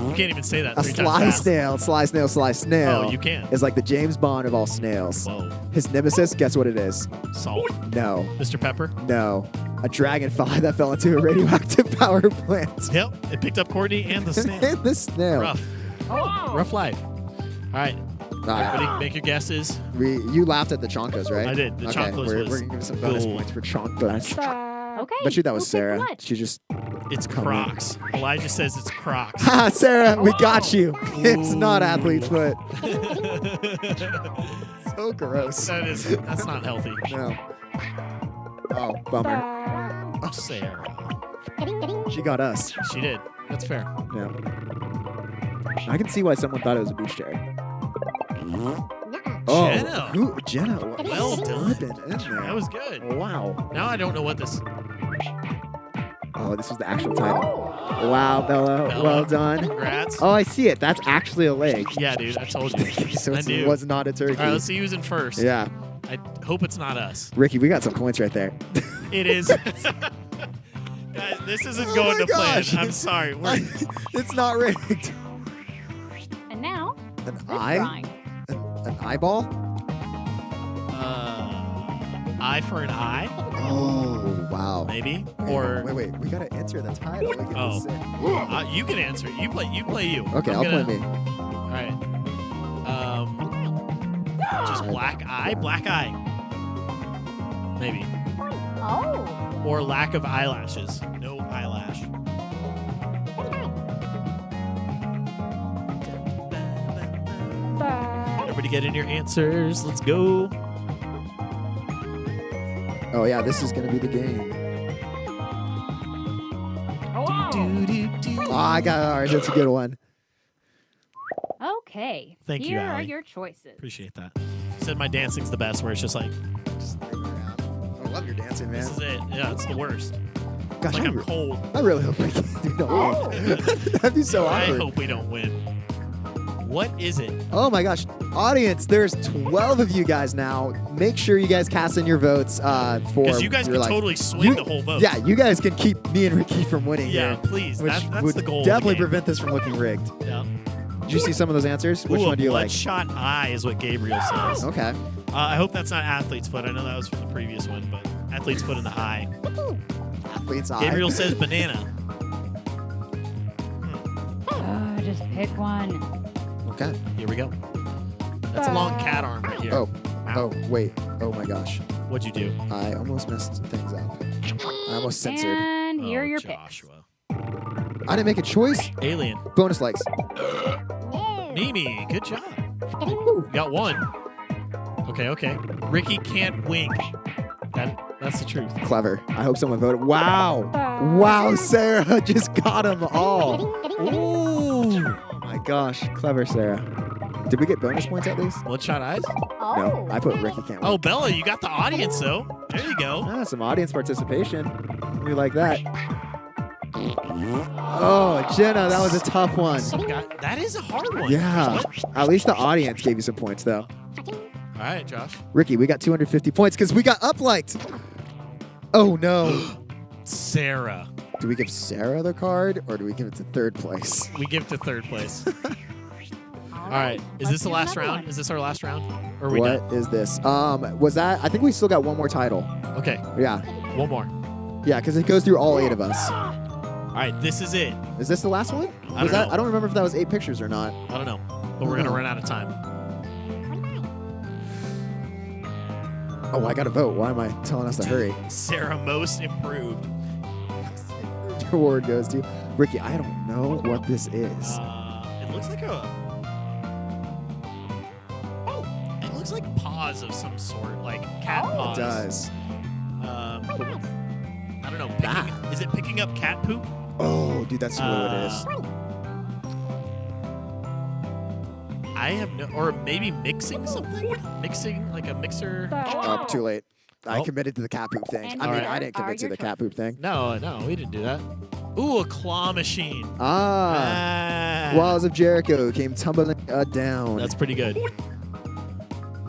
A: You can't even say that
B: A
A: 3 times
B: sly
A: fast.
B: snail. Sly snail. Sly snail.
A: Oh, you can.
B: Is like the James Bond of all snails.
A: Whoa.
B: His nemesis, guess what it is?
A: Salt.
B: No.
A: Mr. Pepper?
B: No. A dragonfly that fell into a radioactive power plant.
A: Yep. It picked up Courtney and the snail.
B: And the snail.
A: Rough. Rough life. All right.
B: All right.
A: Everybody make your guesses.
B: You laughed at the chonkos, right?
A: I did. The
B: okay,
A: chonkos
B: we're
A: was
B: going to give some bonus
A: gold.
B: points for chonkos.
E: Okay.
B: Bet you that was
E: who picked
B: Sarah.
E: what?
B: She just...
A: It's
B: Come on.
A: Crocs. Elijah says it's Crocs.
B: Ha, Sarah, we got you. It's not
A: Ooh.
B: athlete foot. So gross.
A: That's not healthy.
B: No. Oh, bummer.
A: Oh, Sarah.
B: She got us.
A: She did. That's fair.
B: Yeah. I can see why someone thought it was a beach chair. Oh,
A: Jenna.
B: Jenna.
A: Well done.
B: slipping in there.
A: That was good.
B: Wow.
A: Now I don't know what this.
B: Oh, this was the actual title. Wow, Bella.
A: Bella.
B: Well done.
A: Congrats.
B: Oh, I see it. That's actually a leg.
A: Yeah, dude. I told you.
B: So
A: I
B: it
A: knew.
B: was not a turkey.
A: All right, let's see who's in first.
B: Yeah.
A: I hope it's not us.
B: Ricky, we got some points right there.
A: It is. Guys, this isn't going
B: Oh my
A: to plan.
B: gosh.
A: I'm sorry.
B: It's not rigged.
E: And now,
B: An
E: this
B: eye?
E: drawing.
B: An eyeball?
A: Eye for an eye,
B: Oh, wow.
A: maybe.
B: Wait,
A: Or
B: wait. We gotta enter the title. Look at
A: Oh.
B: this thing.
A: you can answer it. You play you.
B: Okay,
A: I'm
B: I'll
A: gonna-
B: play me.
A: All right. Just black eye. Maybe.
E: Oh.
A: Or lack of eyelashes. No eyelash. Everybody get in your answers. Let's go.
B: Oh, yeah, this is gonna be the game. Oh, I got ours. That's a good one.
E: Okay.
A: Thank you,
E: Here are
A: Allie.
E: your choices.
A: Appreciate that. Said my dancing's the best, where it's just like,
B: I love your dancing, man.
A: this is it. Yeah, it's the worst.
B: Gosh,
A: It's like
B: I,
A: I'm cold.
B: I really hope we don't win. That'd be so
A: I
B: awkward.
A: hope we don't win. What is it?
B: Oh my gosh, audience! There's 12 of you guys now. Make sure you guys cast in your votes for.
A: Because you guys
B: your,
A: can
B: like-
A: totally swing
B: you-
A: the whole vote.
B: Yeah, you guys can keep me and Ricky from winning
A: Yeah,
B: here,
A: please.
B: which
A: That's
B: would
A: the goal.
B: definitely
A: of the game.
B: prevent this from looking rigged.
A: Yeah.
B: Did you see some of those answers? Which
A: Ooh,
B: one do you
A: a
B: like?
A: bloodshot eye is what Gabriel says.
B: Okay.
A: I hope that's not athlete's foot. I know that was from the previous one, but athlete's foot in the eye.
B: Athlete's eye.
A: Gabriel says banana.
E: Oh, just pick one.
B: Okay.
A: Here we go. That's a long cat arm right here.
B: Oh.
A: Ow.
B: Oh, wait. Oh my gosh.
A: What'd you do?
B: I almost messed things up. I almost censored.
E: And here
A: Oh,
E: are your
A: Joshua.
B: I didn't make a choice.
A: Alien.
B: Bonus likes.
A: Mimi, good job. You got one. Okay. Ricky can't wink. That's the truth.
B: Clever. I hope someone voted. Wow. Wow, Sarah just got them all.
A: Ooh.
B: Oh my gosh. Clever, Sarah. Did we get bonus points at least?
A: Bloodshot eyes?
B: No. I put Ricky can't win.
A: Oh, Bella, you got the audience though. There you go.
B: Ah, some audience participation. We like that. Oh, Jenna, that was a tough one.
A: That is a hard one.
B: Yeah.
A: What?
B: At least the audience gave you some points, though.
A: All right, Josh.
B: Ricky, we got 250 points because we got up-liked. Oh, no.
A: Sarah.
B: Do we give Sarah the card or do we give it to third place?
A: We give to third place. All right. Is this the last round? Is this our last round? Or are we
B: What
A: done?
B: is this? Was that? I think we still got one more title.
A: Okay.
B: Yeah.
A: One more.
B: Yeah, because it goes through all 8 of us.
A: All right. This is it.
B: Is this the last one?
A: I don't know.
B: I don't remember if that was 8 pictures or not.
A: I don't know. But we're going to run out of time.
B: Oh, I got to vote. Why am I telling us to hurry?
A: Sarah, most improved.
B: Award goes to Ricky. I don't know what this is.
A: It looks like it looks like paws of some sort, like cat
B: It
A: paws.
B: does.
A: I don't know. Is it picking up cat poop?
B: Oh, dude, that's what it is.
A: I have no, or maybe mixing something? Mixing, like a mixer?
B: Oh, too late. I
A: Oh.
B: committed to the cat poop thing.
E: And
B: I mean,
A: here
B: I didn't
E: are
B: commit to
E: your
B: the cat poop thing.
A: No, we didn't do that. Ooh, a claw machine.
B: Ah. Walls of Jericho came tumbling down.
A: That's pretty good.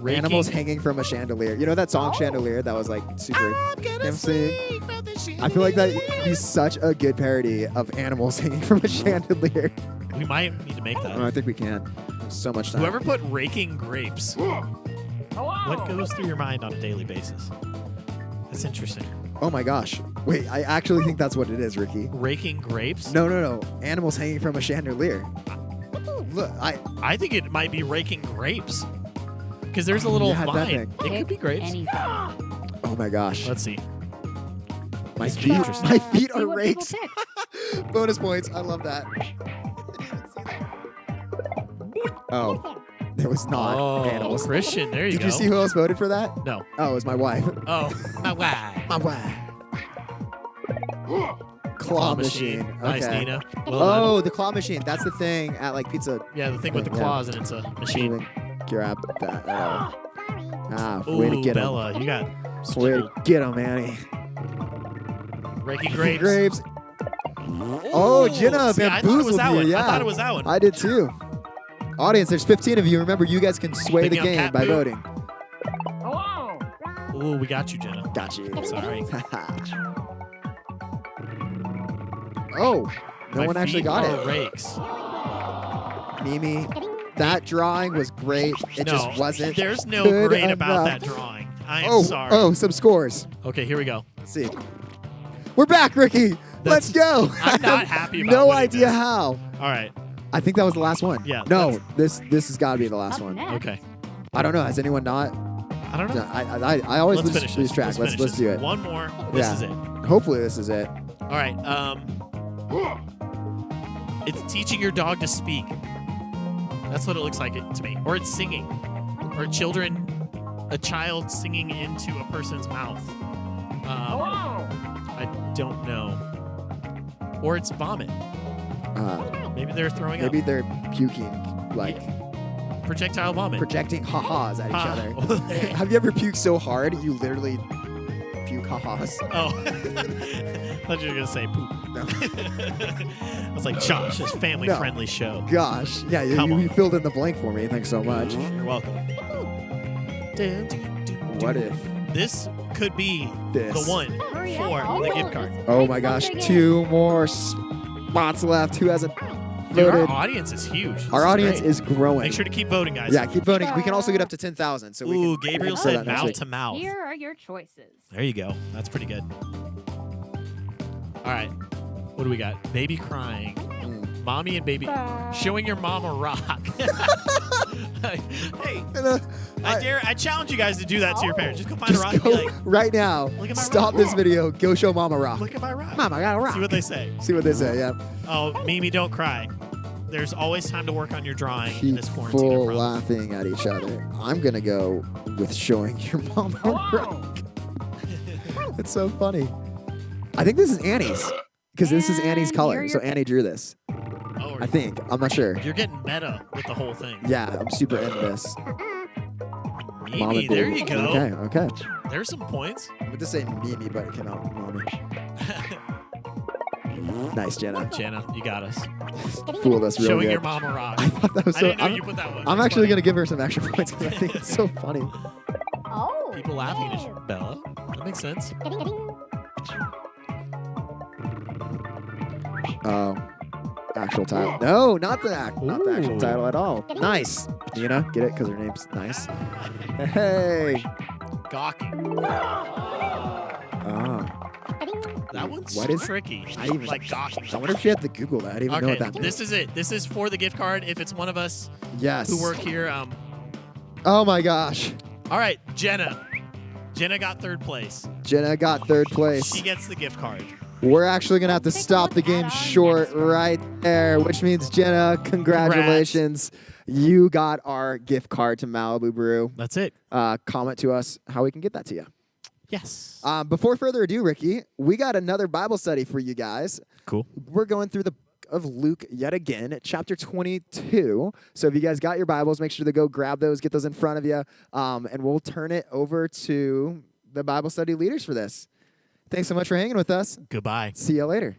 B: Animals hanging from a chandelier. You know that song Chandelier? That was like super. I feel like that would be such a good parody of animals hanging from a chandelier.
A: We might need to make
B: Oh,
A: that.
B: I think we can. So much time.
A: Whoever put raking grapes, what goes through your mind on a daily basis? That's interesting.
B: Oh my gosh. Wait, I actually think that's what it is, Ricky.
A: Raking grapes?
B: No. Animals hanging from a chandelier. Look,
A: I think it might be raking grapes. Because there's a little
B: you had that
A: vine.
B: thing.
A: It could be grapes.
E: Anything.
B: Oh my gosh.
A: Let's see.
B: My
A: This is
B: feet,
A: interesting.
B: my feet
E: See
B: are
E: what
B: raked.
E: people pick.
B: Bonus points. I love that. Oh, it was not
A: Oh,
B: animals.
A: Christian, there you
B: Did
A: go.
B: you see who else voted for that?
A: No.
B: Oh, it was my wife.
A: Oh, my wife.
B: My wife. Claw machine.
A: Nice,
B: Okay.
A: Nina. Well
B: Oh, the claw machine. That's the thing at like pizza.
A: done. Yeah, the thing with the
B: Yeah.
A: claws and it's a machine.
B: Grab that.
A: Ooh,
B: Way to get him.
A: Bella, you got
B: Way to get him, Annie.
A: raking grapes.
B: Grapes. Oh, Jenna
A: See, I thought it was
B: bamboozled
A: that
B: you.
A: one.
B: Yeah.
A: I thought it was that one.
B: I did too. Audience, there's 15 of you. Remember, you guys can sway the
A: Picking up
B: game
A: cat
B: by
A: poop.
B: voting.
A: Ooh, we got you, Jenna.
B: Got you.
A: Sorry.
B: Oh, no
A: My
B: one actually
A: feet
B: got
A: are
B: it.
A: rakes.
B: Mimi, that drawing was great. It
A: No,
B: just wasn't.
A: There's no
B: good
A: great about
B: enough.
A: that drawing. I am sorry.
B: Oh, some scores.
A: Okay, here we go.
B: Let's see. We're back, Ricky. Let's go.
A: I'm
B: I
A: not
B: have
A: happy about
B: No
A: winning
B: idea
A: this.
B: how.
A: All right.
B: I think that was the last one.
A: Yeah,
B: No, this has got to be the last
E: Up
B: one.
E: next.
A: Okay.
B: I don't know. Has anyone not?
A: I don't know.
B: I always
A: Let's finish
B: lose
A: this.
B: track.
A: Let's
B: Let's do it.
A: One more. This
B: Yeah.
A: is it.
B: Hopefully this is it.
A: All right. It's teaching your dog to speak. That's what it looks like to me. Or it's singing. Or a child singing into a person's mouth. I don't know. Or it's vomit. Maybe they're throwing
B: Maybe
A: up.
B: they're puking, like
A: Projectile vomit.
B: projecting ha-has at each
A: Ha.
B: other. Have you ever puked so hard you literally puke ha-has?
A: Oh. I thought you were going to say poop.
B: No.
A: I was like, Josh, this family-friendly show.
B: Gosh. Yeah,
A: Come
B: you filled in the blank for me. Thanks so much.
A: You're welcome.
B: What if
A: This could be
B: this?
A: the one
E: Hurry up,
A: for the
E: almost.
A: gift card.
B: Oh my gosh. 2 more spots left. Who hasn't
A: Dude, our
B: voted?
A: audience is huge. This
B: Our audience
A: great.
B: is growing.
A: Make sure to keep voting, guys.
B: Yeah, keep voting. We can also get up to 10,000. So we
A: Ooh,
B: can
A: Gabriel
B: for that
A: said
B: next
A: mouth
B: week.
A: to mouth.
E: Here are your choices.
A: There you go. That's pretty good. All right. What do we got? Baby crying. Mommy and baby. Showing your mom a rock. Hey, I challenge you guys to do that to your parents. Just go find a rock
B: Just
A: and
B: go
A: be like,
B: right now.
A: Look at my
B: Stop
A: rock.
B: this video. Go show mom a rock.
A: look at my rock.
B: Mom, I got a rock.
A: See what they say.
B: See what they say, yeah.
A: Oh, Mimi, don't cry. There's always time to work on your drawing in
B: Keep
A: this quarantine. I
B: full
A: promise.
B: laughing at each other. I'm going to go with showing your mom a rock. It's so funny. I think this is Annie's. Because this is Annie's
E: And
B: color.
E: here are
B: So
E: your
B: Annie drew this.
A: Oh,
B: I think. I'm not sure.
A: You're getting meta with the whole thing.
B: Yeah, I'm super into this. Mom
A: Mimi,
B: and
A: there
B: baby.
A: you go.
B: Okay.
A: There's some points.
B: I meant to say Mimi, but it came out Mommy. Nice, Jenna.
A: Jenna, you got us.
B: Fooled us real
A: Showing
B: good.
A: your mom a rock.
B: I thought that was
A: I
B: so.
A: didn't know
B: I'm,
A: you put that one.
B: I'm
A: That's
B: actually
A: funny.
B: gonna give her some extra points because I think it's so funny.
D: Oh.
A: People laughing at Bella. That makes sense.
B: Oh, actual title. No, not the actual
A: Ooh.
B: title at all. Nice. Nina, get it? Because her name's nice. Hey.
A: Gawking.
B: Oh.
A: That one's
B: What is-
A: tricky.
B: I even-
A: like gawking.
B: I wonder if she had to Google that. I didn't even know
A: Okay,
B: what that
A: this
B: means.
A: is it. This is for the gift card. If it's one of us
B: Yes.
A: who work here.
B: Oh my gosh.
A: All right, Jenna. Jenna got third place.
B: Jenna got third place.
A: She gets the gift card.
B: We're actually going to have to
D: Take a
B: stop the
D: look at
B: game
D: our
B: short right there, which means, Jenna, congratulations. You got our gift card to Malibu Brew.
A: That's it.
B: Comment to us how we can get that to you.
A: Yes.
B: Before further ado, Ricky, we got another Bible study for you guys.
A: Cool.
B: We're going through the book of Luke yet again, chapter 22. So if you guys got your Bibles, make sure to go grab those, get those in front of you, and we'll turn it over to the Bible study leaders for this. Thanks so much for hanging with us.
A: Goodbye.
B: See you later.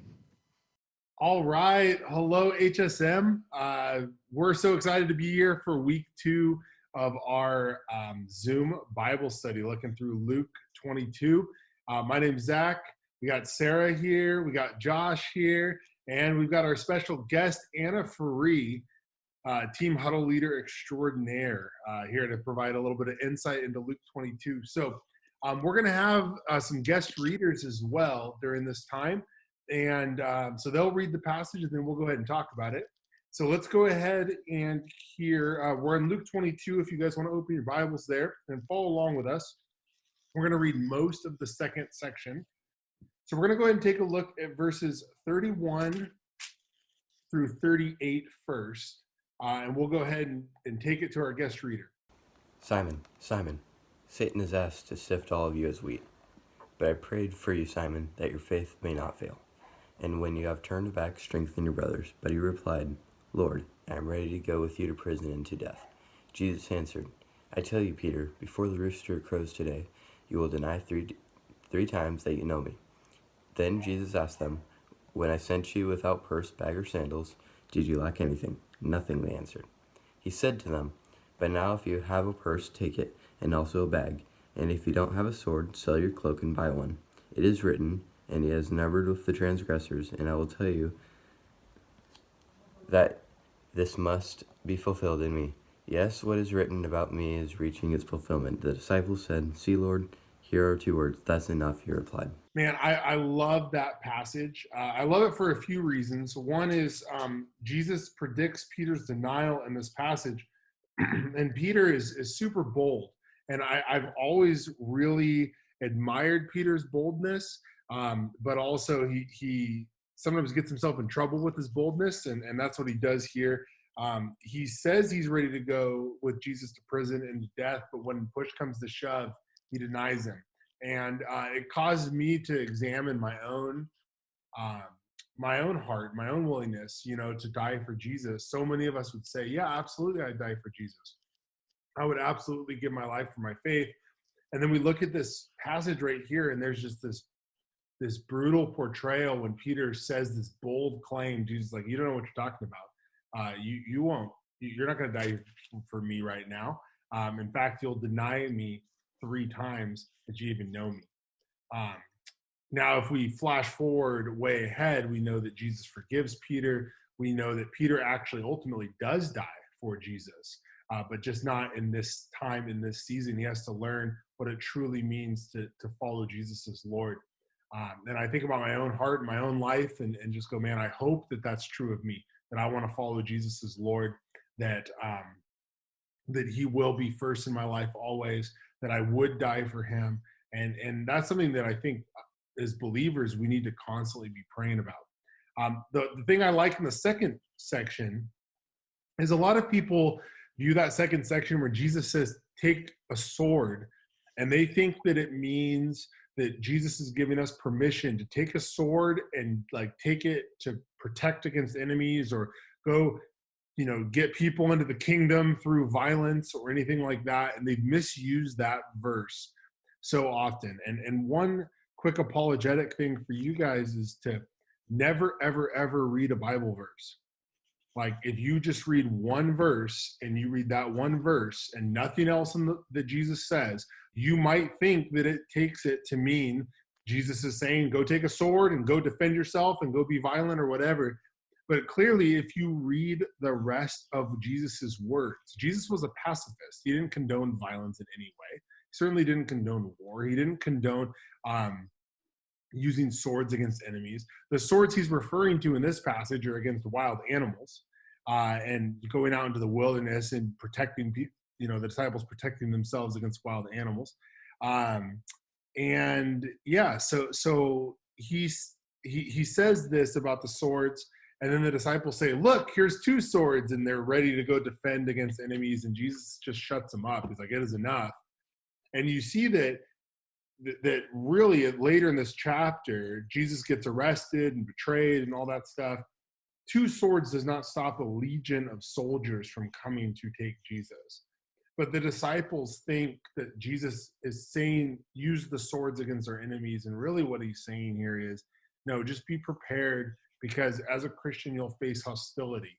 F: All right. Hello, HSM. We're so excited to be here for week 2 of our Zoom Bible study, looking through Luke 22. My name's Zach. We got Sarah here. We got Josh here. And we've got our special guest, Anna Faree, Team Huddle Leader Extraordinaire, here to provide a little bit of insight into Luke 22. So we're going to have some guest readers as well during this time. And so they'll read the passage and then we'll go ahead and talk about it. So let's go ahead and hear, we're in Luke 22. If you guys want to open your Bibles there and follow along with us, we're going to read most of the second section. So we're going to go ahead and take a look at verses 31 through 38 first. And we'll go ahead and take it to our guest reader.
G: Simon, Simon, Satan is asked to sift all of you as wheat. But I prayed for you, Simon, that your faith may not fail. And when you have turned back, strengthen your brothers. But he replied, Lord, I am ready to go with you to prison and to death. Jesus answered, I tell you, Peter, before the rooster crows today, you will deny three times that you know me. Then Jesus asked them, when I sent you without purse, bag, or sandals, did you lack anything? Nothing, they answered. He said to them, but now if you have a purse, take it, and also a bag. And if you don't have a sword, sell your cloak and buy one. It is written, and he has numbered with the transgressors, and I will tell you that this must be fulfilled in me. Yes, what is written about me is reaching its fulfillment. The disciples said, see, Lord, here are 2 words. That's enough, he replied.
F: Man, I love that passage. I love it for a few reasons. One is Jesus predicts Peter's denial in this passage, and Peter is super bold. And I've always really admired Peter's boldness, but also he sometimes gets himself in trouble with his boldness, and that's what he does here. He says he's ready to go with Jesus to prison and to death, but when push comes to shove, he denies him. And it caused me to examine my own heart, my own willingness, to die for Jesus. So many of us would say, yeah, absolutely, I'd die for Jesus. I would absolutely give my life for my faith. And then we look at this passage right here, and there's just this brutal portrayal when Peter says this bold claim. Jesus is like, you don't know what you're talking about. You won't. You're not going to die for me right now. In fact, you'll deny me 3 times that you even know me. Now, if we flash forward way ahead, we know that Jesus forgives Peter. We know that Peter actually ultimately does die for Jesus, but just not in this time, in this season. He has to learn what it truly means to follow Jesus as Lord. And I think about my own heart and my own life and just go, man, I hope that that's true of me, that I want to follow Jesus as Lord, that he will be first in my life always, that I would die for him. And that's something that I think as believers, we need to constantly be praying about. The thing I like in the second section is a lot of people view that second section where Jesus says, take a sword, and they think that it means that Jesus is giving us permission to take a sword and take it to protect against enemies or go, get people into the kingdom through violence or anything like that. And they've misused that verse so often. And one quick apologetic thing for you guys is to never, ever, ever read a Bible verse. Like if you just read one verse and you read that one verse and nothing else that Jesus says, you might think that it takes it to mean Jesus is saying, go take a sword and go defend yourself and go be violent or whatever. But clearly, if you read the rest of Jesus's words, Jesus was a pacifist. He didn't condone violence in any way. He certainly didn't condone war. He didn't condone using swords against enemies. The swords he's referring to in this passage are against wild animals, and going out into the wilderness and protecting people, the disciples protecting themselves against wild animals. And yeah, so he says this about the swords, and then the disciples say, look, here's 2 swords, and they're ready to go defend against enemies, and Jesus just shuts them up. He's like, it is enough. And you see that really later in this chapter, Jesus gets arrested and betrayed and all that stuff. 2 swords does not stop a legion of soldiers from coming to take Jesus. But the disciples think that Jesus is saying, use the swords against our enemies. And really what he's saying here is, no, just be prepared, because as a Christian, you'll face hostility.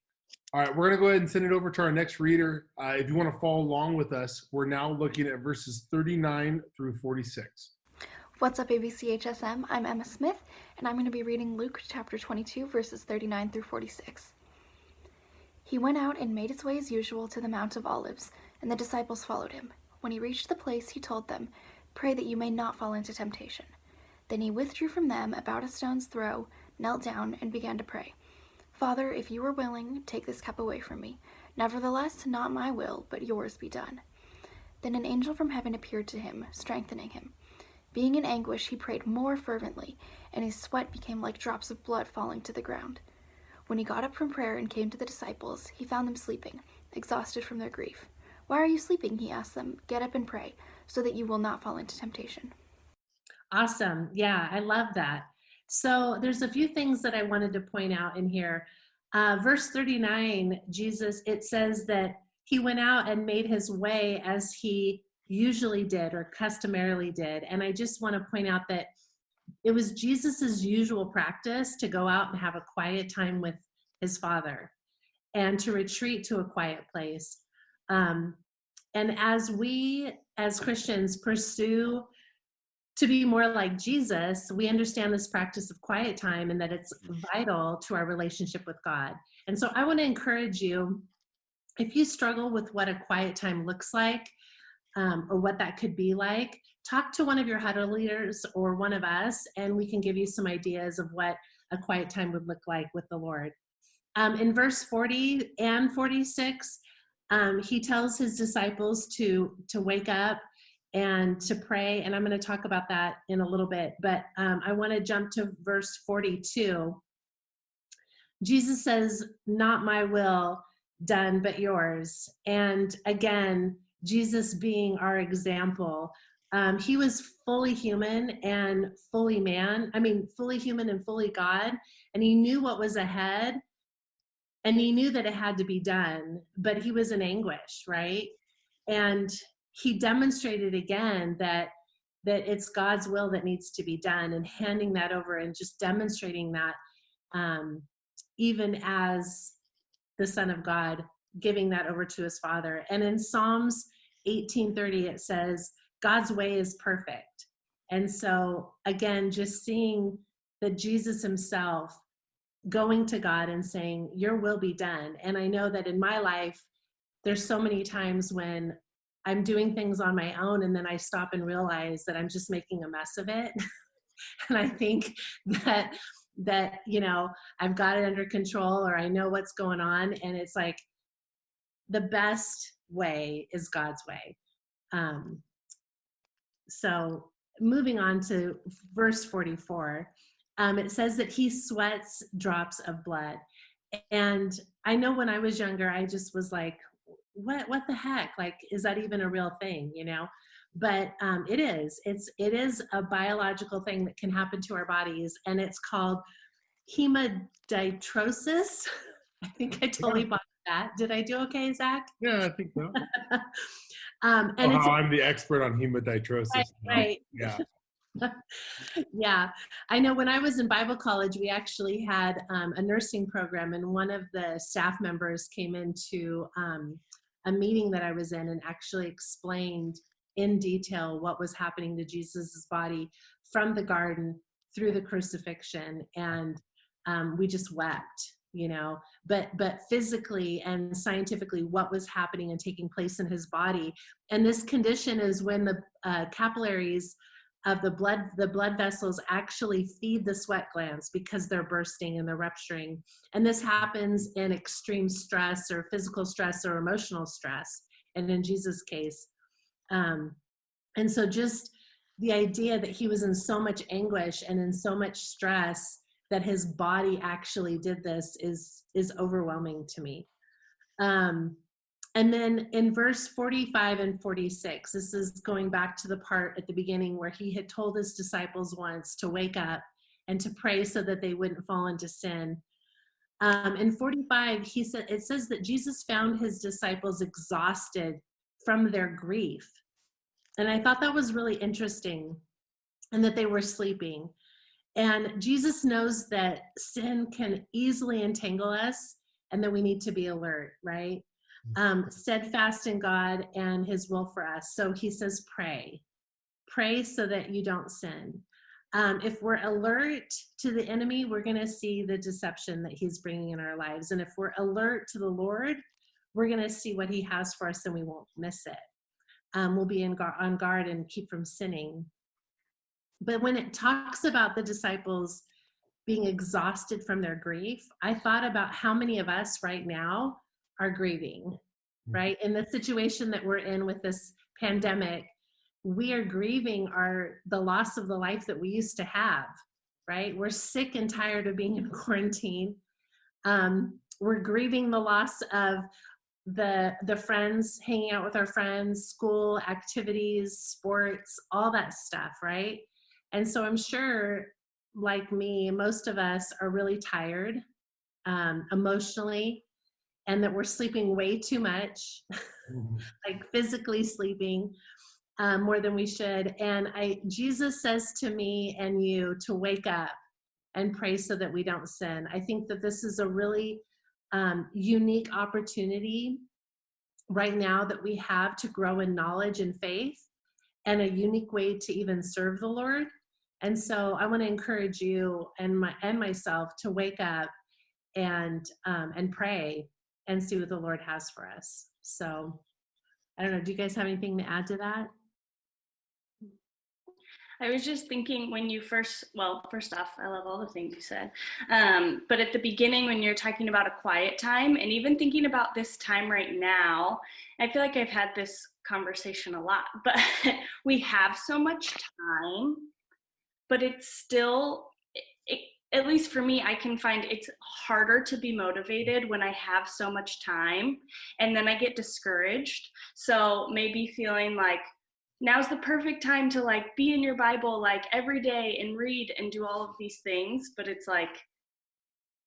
F: All right, we're going to go ahead and send it over to our next reader. If you want to follow along with us, we're now looking at verses 39 through 46.
H: What's up, abc.hsm? I'm Emma Smith, and I'm going to be reading Luke chapter 22, verses 39 through 46. He went out and made his way as usual to the Mount of Olives, and the disciples followed him. When he reached the place, he told them, "Pray that you may not fall into temptation." Then he withdrew from them about a stone's throw, knelt down, and began to pray. "Father, if you are willing, take this cup away from me. Nevertheless, not my will, but yours be done." Then an angel from heaven appeared to him, strengthening him. Being in anguish, he prayed more fervently, and his sweat became like drops of blood falling to the ground. When he got up from prayer and came to the disciples, he found them sleeping, exhausted from their grief. "Why are you sleeping?" he asked them. "Get up and pray, so that you will not fall into temptation."
I: Awesome. Yeah, I love that. So there's a few things that I wanted to point out in here. Verse 39, Jesus, it says that he went out and made his way as he usually did or customarily did. And I just want to point out that it was Jesus's usual practice to go out and have a quiet time with his Father and to retreat to a quiet place. And as we, as Christians, pursue to be more like Jesus, we understand this practice of quiet time and that it's vital to our relationship with God. And so I want to encourage you, if you struggle with what a quiet time looks like, or what that could be like, talk to one of your huddle leaders or one of us, and we can give you some ideas of what a quiet time would look like with the Lord. In verse 40 and 46, he tells his disciples to wake up and to pray, and I'm going to talk about that in a little bit, but I want to jump to verse 42. Jesus says, "Not my will done, but yours." And again, Jesus being our example, he was fully human and fully man. I mean, fully human and fully God, and he knew what was ahead, and he knew that it had to be done, but he was in anguish, right? And he demonstrated again that it's God's will that needs to be done, and handing that over and just demonstrating that, even as the Son of God, giving that over to his Father. And in Psalms 18:30, it says, God's way is perfect. And so again, just seeing that Jesus himself going to God and saying, your will be done. And I know that in my life, there's so many times when I'm doing things on my own, and then I stop and realize that I'm just making a mess of it. And I think that, I've got it under control, or I know what's going on. And it's like, the best way is God's way. So moving on to verse 44, it says that he sweats drops of blood. And I know when I was younger, I just was like, what the heck? Like, is that even a real thing, But it is. It is a biological thing that can happen to our bodies, and it's called hemodiatrosis. I think I totally bought that. Did I do okay, Zach?
F: Yeah, I think so.
I: And
F: I'm the expert on hemodiatrosis.
I: Right.
F: Yeah.
I: Yeah, I know when I was in Bible college, we actually had a nursing program, and one of the staff members came into a meeting that I was in and actually explained in detail what was happening to Jesus's body from the garden through the crucifixion, and we just wept, you know. But physically and scientifically, what was happening and taking place in his body, and this condition is when the capillaries of the blood vessels actually feed the sweat glands because they're bursting and they're rupturing. And this happens in extreme stress or physical stress or emotional stress. And in Jesus' case, and so just the idea that he was in so much anguish and in so much stress that his body actually did this is overwhelming to me. And then in verse 45 and 46, this is going back to the part at the beginning where he had told his disciples once to wake up and to pray so that they wouldn't fall into sin. In 45, it says that Jesus found his disciples exhausted from their grief. And I thought that was really interesting, and that they were sleeping. And Jesus knows that sin can easily entangle us and that we need to be alert, right? Steadfast in God and his will for us. So he says, pray so that you don't sin. If we're alert to the enemy, we're going to see the deception that he's bringing in our lives. And if we're alert to the Lord, we're going to see what he has for us and we won't miss it. We'll be on guard and keep from sinning. But when it talks about the disciples being exhausted from their grief, I thought about how many of us right now are grieving, right? In the situation that we're in with this pandemic, we are grieving the loss of the life that we used to have, right? We're sick and tired of being in quarantine. We're grieving the loss of the friends, hanging out with our friends, school activities, sports, all that stuff, right? And so I'm sure, like me, most of us are really tired emotionally, and that we're sleeping way too much, like physically sleeping more than we should. And Jesus says to me and you to wake up and pray so that we don't sin. I think that this is a really unique opportunity right now that we have to grow in knowledge and faith, and a unique way to even serve the Lord. And so I want to encourage you and myself to wake up and pray and see what the Lord has for us. So I don't know, do you guys have anything to add to that?
J: I was just thinking when you first off, I love all the things you said. But at the beginning, when you're talking about a quiet time, and even thinking about this time right now, I feel like I've had this conversation a lot, but we have so much time, but it's still, at least for me, I can find it's harder to be motivated when I have so much time, and then I get discouraged. So maybe feeling like now's the perfect time to like be in your Bible like every day and read and do all of these things, but it's like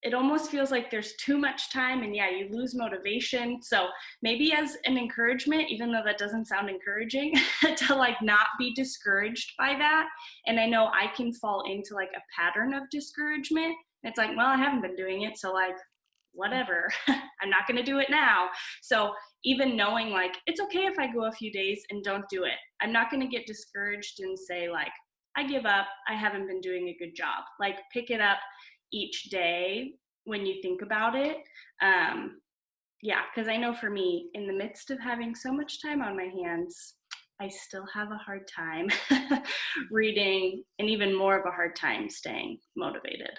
J: it almost feels like there's too much time, and yeah, you lose motivation. So maybe as an encouragement, even though that doesn't sound encouraging, to like not be discouraged by that. And I know I can fall into like a pattern of discouragement. It's like, well, I haven't been doing it, so like whatever, I'm not going to do it now. So even knowing like it's okay if I go a few days and don't do it, I'm not going to get discouraged and say like I give up, I haven't been doing a good job. Like pick it up each day when you think about it. Yeah, because I know for me, in the midst of having so much time on my hands, I still have a hard time reading, and even more of a hard time staying motivated.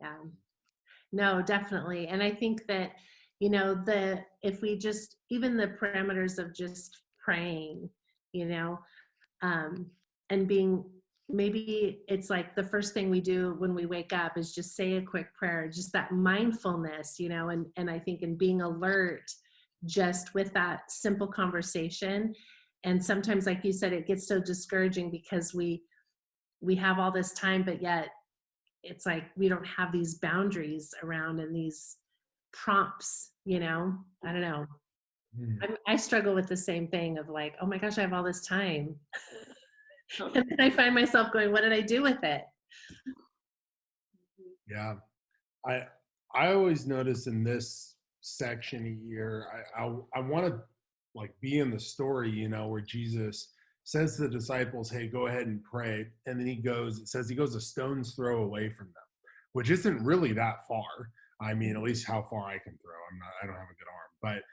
I: Yeah, no, definitely. And I think that, you know, if we just, even the parameters of just praying, you know, and being, maybe it's like the first thing we do when we wake up is just say a quick prayer, just that mindfulness, you know, and I think in being alert just with that simple conversation. And sometimes, like you said, it gets so discouraging because we have all this time, but yet it's like we don't have these boundaries around and these prompts, you know. I don't know. I struggle with the same thing of like, oh my gosh, I have all this time.
J: Totally.
I: And then I find myself going, what did I do with it?
F: Yeah. I always notice in this section here, I want to like be in the story, you know, where Jesus says to the disciples, "Hey, go ahead and pray," and then it says he goes a stone's throw away from them, which isn't really that far. I mean, at least how far I can throw. I don't have a good arm,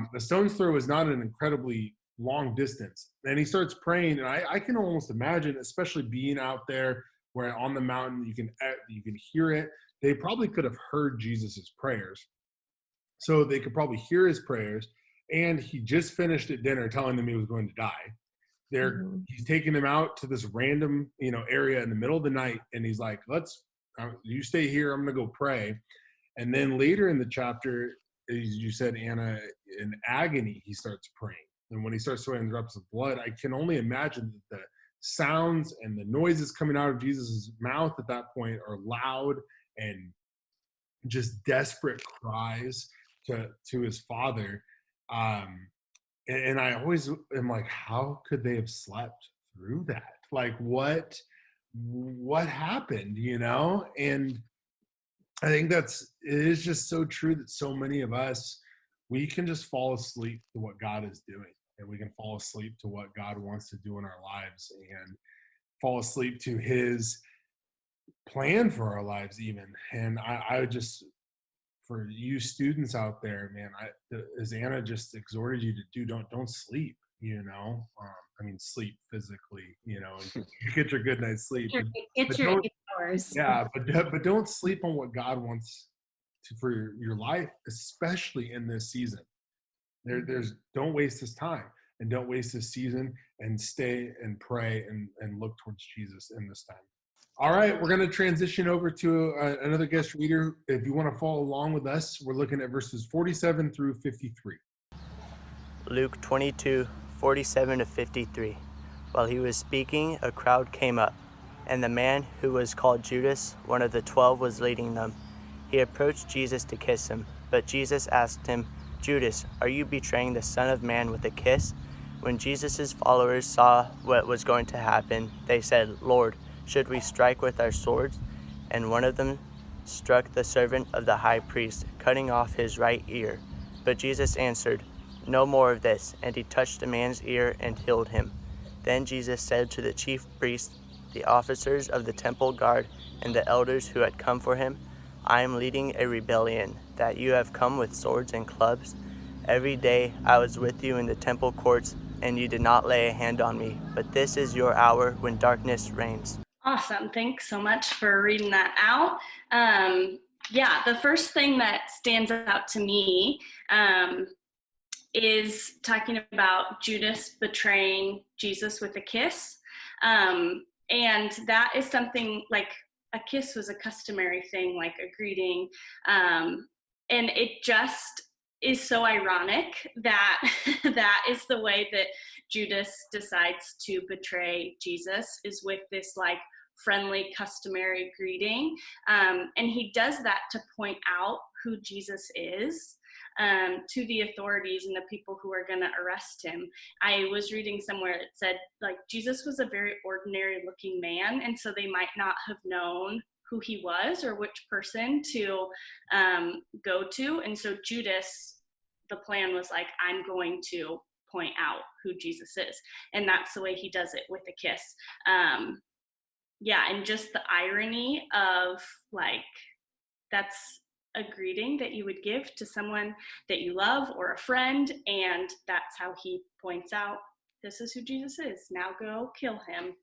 F: but the stone's throw is not an incredibly long distance. And he starts praying, and I can almost imagine, especially being out there where on the mountain you can hear it. They probably could have heard Jesus's prayers, so they could probably hear his prayers. And he just finished at dinner telling them he was going to die. He's taking them out to this random, you know, area in the middle of the night, and he's like, you stay here, I'm gonna go pray. And then later in the chapter, as you said, Anna, in agony, he starts praying. And when he starts sweating drops of blood, I can only imagine that the sounds and the noises coming out of Jesus's mouth at that point are loud and just desperate cries to his Father. And I always am like, how could they have slept through that? Like, what happened, you know? And I think it is just so true that so many of us, we can just fall asleep to what God is doing, and we can fall asleep to what God wants to do in our lives, and fall asleep to his plan for our lives even. And I would just, for you students out there, man, as Anna just exhorted you to do, don't sleep, you know. I mean, sleep physically, you know, and you get your good night's sleep.
I: Get your 8 hours.
F: Yeah, but don't sleep on what God wants for your life, especially in this season. Don't waste this time, and don't waste this season, and stay and pray and look towards Jesus in this time. All right, we're going to transition over to another guest reader. If you want to follow along with us, we're looking at verses 47 through 53.
K: Luke 22, 47 to 53. While he was speaking, a crowd came up, and the man who was called Judas, one of the 12, was leading them. He approached Jesus to kiss him, but Jesus asked him, "Judas, are you betraying the Son of Man with a kiss?" When Jesus' followers saw what was going to happen, they said, "Lord, should we strike with our swords?" And one of them struck the servant of the high priest, cutting off his right ear. But Jesus answered, "No more of this," and he touched the man's ear and healed him. Then Jesus said to the chief priests, the officers of the temple guard, and the elders who had come for him, "I am leading a rebellion, that you have come with swords and clubs. Every day I was with you in the temple courts, and you did not lay a hand on me, but this is your hour when darkness reigns."
J: Awesome. Thanks so much for reading that out. Yeah, the first thing that stands out to me is talking about Judas betraying Jesus with a kiss. And that is something like a kiss was a customary thing, like a greeting. And it just is so ironic that that is the way that Judas decides to betray Jesus, is with this like friendly, customary greeting. And he does that to point out who Jesus is to the authorities and the people who are going to arrest him. I was reading somewhere that said, like, Jesus was a very ordinary looking man, and so they might not have known who he was or which person to go to. And so Judas, the plan was like, I'm going to point out who Jesus is. And that's the way he does it with a kiss. Yeah, and just the irony of like, that's a greeting that you would give to someone that you love or a friend, and that's how he points out, this is who Jesus is. Now go kill him.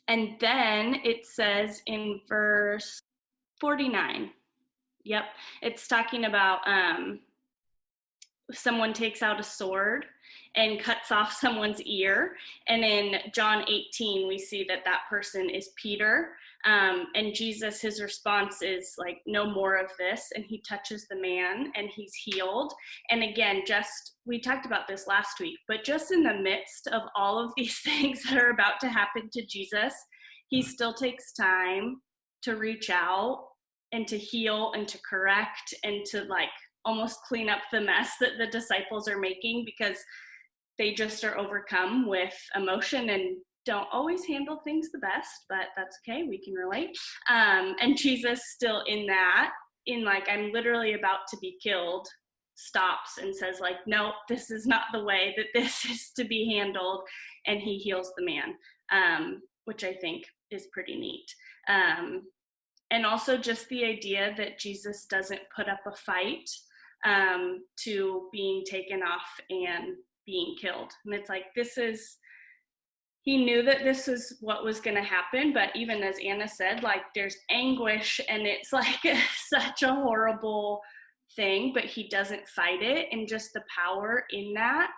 J: And then it says in verse 49, yep, it's talking about someone takes out a sword and cuts off someone's ear. And in John 18, we see that that person is Peter. And Jesus, his response is like, no more of this. And he touches the man and he's healed. And again, we talked about this last week, but just in the midst of all of these things that are about to happen to Jesus, he still takes time to reach out and to heal and to correct and to like almost clean up the mess that the disciples are making, because they just are overcome with emotion and don't always handle things the best, but that's okay. We can relate. And Jesus still in that, in like, I'm literally about to be killed, stops and says like, no, this is not the way that this is to be handled. And he heals the man, which I think is pretty neat. And also just the idea that Jesus doesn't put up a fight to being taken off and being killed. And it's like, he knew that this is what was going to happen, but even as Anna said, like there's anguish and it's like such a horrible thing, but he doesn't fight it, and just the power in that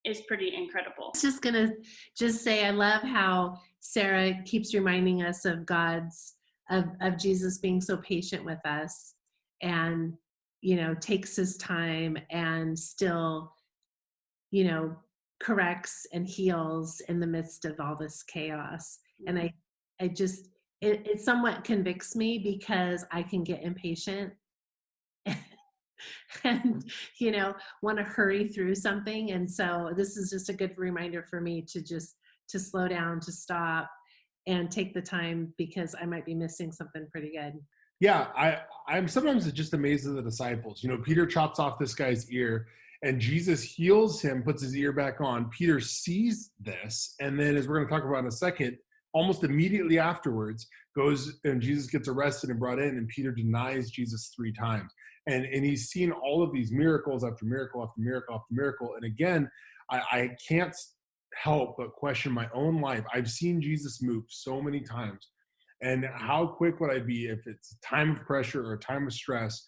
J: is pretty incredible.
I: I was just gonna say, I love how Sarah keeps reminding us of of Jesus being so patient with us, and takes his time and still corrects and heals in the midst of all this chaos. And I just, it somewhat convicts me, because I can get impatient and want to hurry through something. And so this is just a good reminder for me to slow down, to stop and take the time, because I might be missing something pretty good.
F: Yeah, I'm sometimes just amazed at the disciples. Peter chops off this guy's ear, and Jesus heals him, puts his ear back on. Peter sees this, and then, as we're going to talk about in a second, almost immediately afterwards, goes and Jesus gets arrested and brought in, and Peter denies Jesus 3 times. And he's seen all of these miracles after miracle after miracle after miracle. And again, I can't help but question my own life. I've seen Jesus move so many times. And how quick would I be if it's a time of pressure or a time of stress?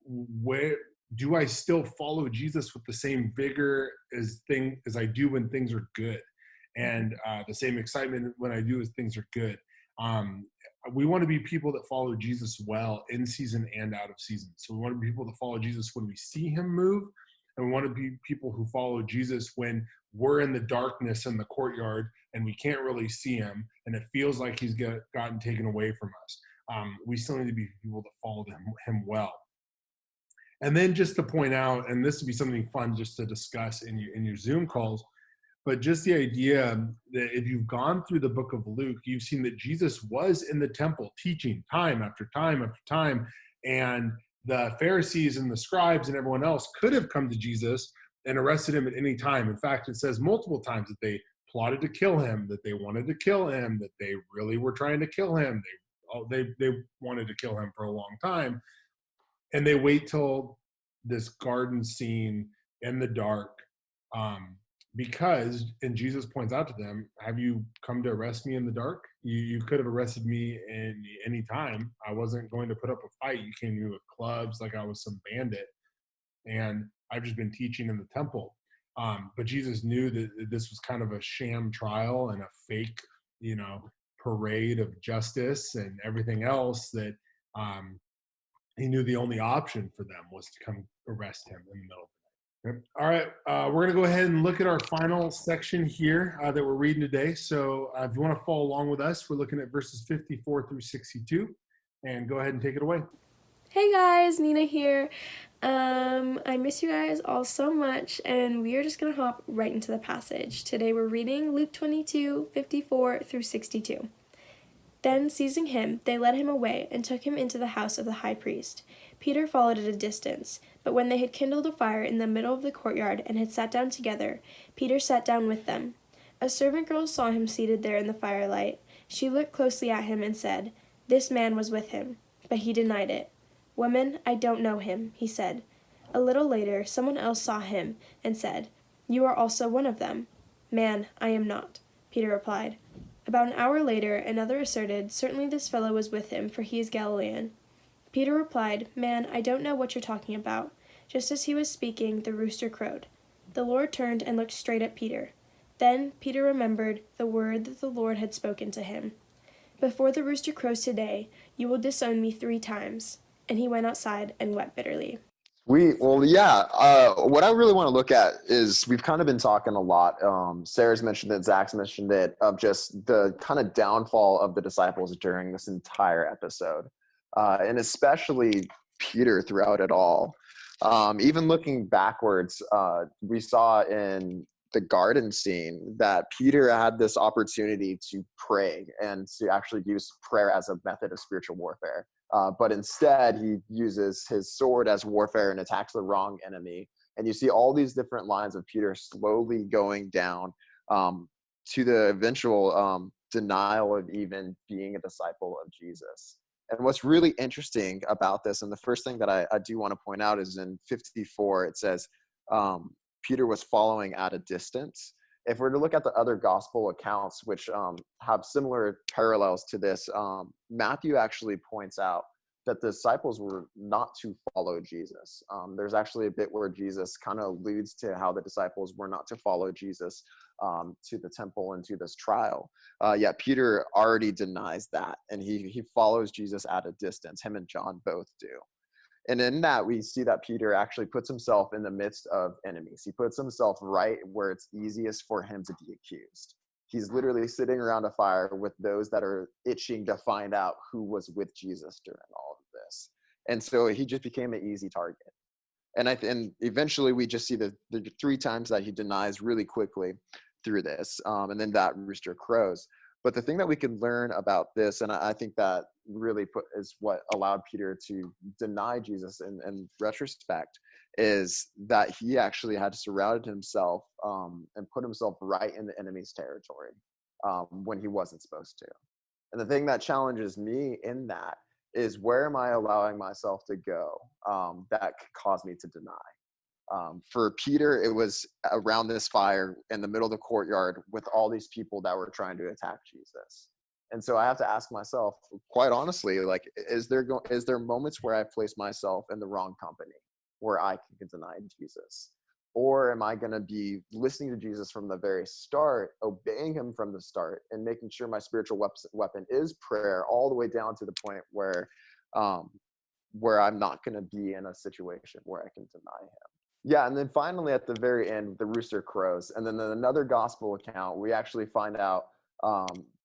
F: Where do I still follow Jesus with the same vigor as I do when things are good, and the same excitement when I do as things are good? We want to be people that follow Jesus well in season and out of season. So we want to be people that follow Jesus when we see him move, and we want to be people who follow Jesus when we're in the darkness in the courtyard and we can't really see him, and it feels like he's gotten taken away from us. We still need to be people that follow him well. And then just to point out, and this would be something fun just to discuss in your Zoom calls, but just the idea that if you've gone through the book of Luke, you've seen that Jesus was in the temple teaching time after time after time, and the Pharisees and the scribes and everyone else could have come to Jesus and arrested him at any time. In fact, it says multiple times that they plotted to kill him, that they wanted to kill him, that they really were trying to kill him. They wanted to kill him for a long time. And they wait till this garden scene in the dark, because, and Jesus points out to them, have you come to arrest me in the dark? You could have arrested me in any time. I wasn't going to put up a fight. You came to me with clubs like I was some bandit. And I've just been teaching in the temple. But Jesus knew that this was kind of a sham trial and a fake, parade of justice and everything else, that he knew the only option for them was to come arrest him in the middle of the night. All right, we're going to go ahead and look at our final section here that we're reading today. So if you want to follow along with us, we're looking at verses 54 through 62. And go ahead and take it away.
C: Hey guys, Nina here. I miss you guys all so much, and we are just going to hop right into the passage. Today we're reading Luke 22, 54 through 62. Then, seizing him, they led him away and took him into the house of the high priest. Peter followed at a distance, but when they had kindled a fire in the middle of the courtyard and had sat down together, Peter sat down with them. A servant girl saw him seated there in the firelight. She looked closely at him and said, "This man was with him." But he denied it. "Woman, I don't know him," he said. A little later, someone else saw him and said, "You are also one of them." "Man, I am not," Peter replied. About an hour later, another asserted, "Certainly this fellow was with him, for he is Galilean." Peter replied, "Man, I don't know what you're talking about." Just as he was speaking, the rooster crowed. The Lord turned and looked straight at Peter. Then Peter remembered the word that the Lord had spoken to him. "Before the rooster crows today, you will disown me 3 times. And he went outside and wept bitterly.
B: What I really want to look at is, we've kind of been talking a lot. Sarah's mentioned it, Zach's mentioned it, of just the kind of downfall of the disciples during this entire episode, and especially Peter throughout it all. Even looking backwards, we saw in the garden scene that Peter had this opportunity to pray and to actually use prayer as a method of spiritual warfare. But instead, he uses his sword as warfare and attacks the wrong enemy. And you see all these different lines of Peter slowly going down to the eventual denial of even being a disciple of Jesus. And what's really interesting about this, and the first thing that I do want to point out is in 54, it says, Peter was following at a distance. If we're to look at the other gospel accounts, which have similar parallels to this, Matthew actually points out that the disciples were not to follow Jesus. There's actually a bit where Jesus kind of alludes to how the disciples were not to follow Jesus to the temple and to this trial. Yet Peter already denies that, and he follows Jesus at a distance. Him and John both do. And in that, we see that Peter actually puts himself in the midst of enemies. He puts himself right where it's easiest for him to be accused. He's literally sitting around a fire with those that are itching to find out who was with Jesus during all of this. And so he just became an easy target. And eventually we just see the 3 times that he denies really quickly through this. And then that rooster crows. But the thing that we can learn about this, and I think that really is what allowed Peter to deny Jesus in retrospect, is that he actually had surrounded himself and put himself right in the enemy's territory when he wasn't supposed to. And the thing that challenges me in that is, where am I allowing myself to go that could cause me to deny? For Peter, it was around this fire in the middle of the courtyard with all these people that were trying to attack Jesus. And so I have to ask myself, quite honestly, like, is there moments where I place myself in the wrong company where I can deny Jesus? Or am I going to be listening to Jesus from the very start, obeying him from the start, and making sure my spiritual weapon is prayer, all the way down to the point where I'm not going to be in a situation where I can deny him? Yeah, and then finally at the very end, the rooster crows. And then in another gospel account, we actually find out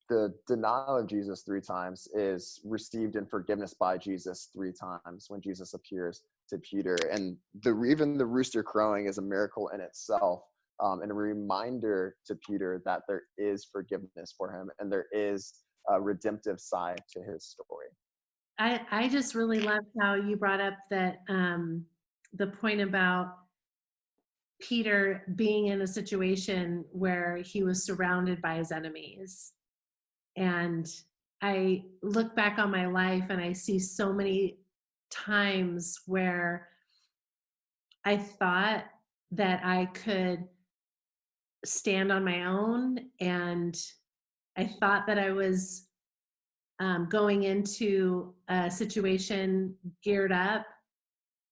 B: the denial of Jesus 3 times is received in forgiveness by Jesus 3 times when Jesus appears to Peter. And even the rooster crowing is a miracle in itself, and a reminder to Peter that there is forgiveness for him and there is a redemptive side to his story.
I: I just really love how you brought up that the point about Peter being in a situation where he was surrounded by his enemies. And I look back on my life and I see so many times where I thought that I could stand on my own, and I thought that I was going into a situation geared up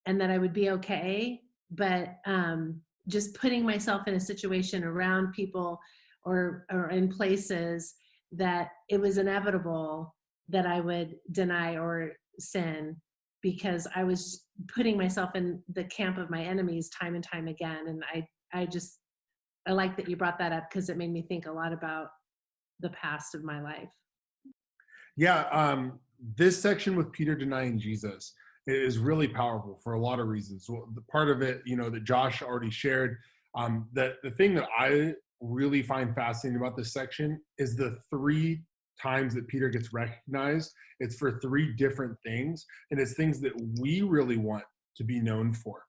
I: and that I would be okay. But just putting myself in a situation around people or in places that it was inevitable that I would deny or sin, because I was putting myself in the camp of my enemies time and time again. And I like that you brought that up, because it made me think a lot about the past of my life.
F: Yeah, this section with Peter denying Jesus is really powerful for a lot of reasons. Well, the part of it, that Josh already shared, that the thing that I really find fascinating about this section is the 3 times that Peter gets recognized. It's for 3 different things, and it's things that we really want to be known for.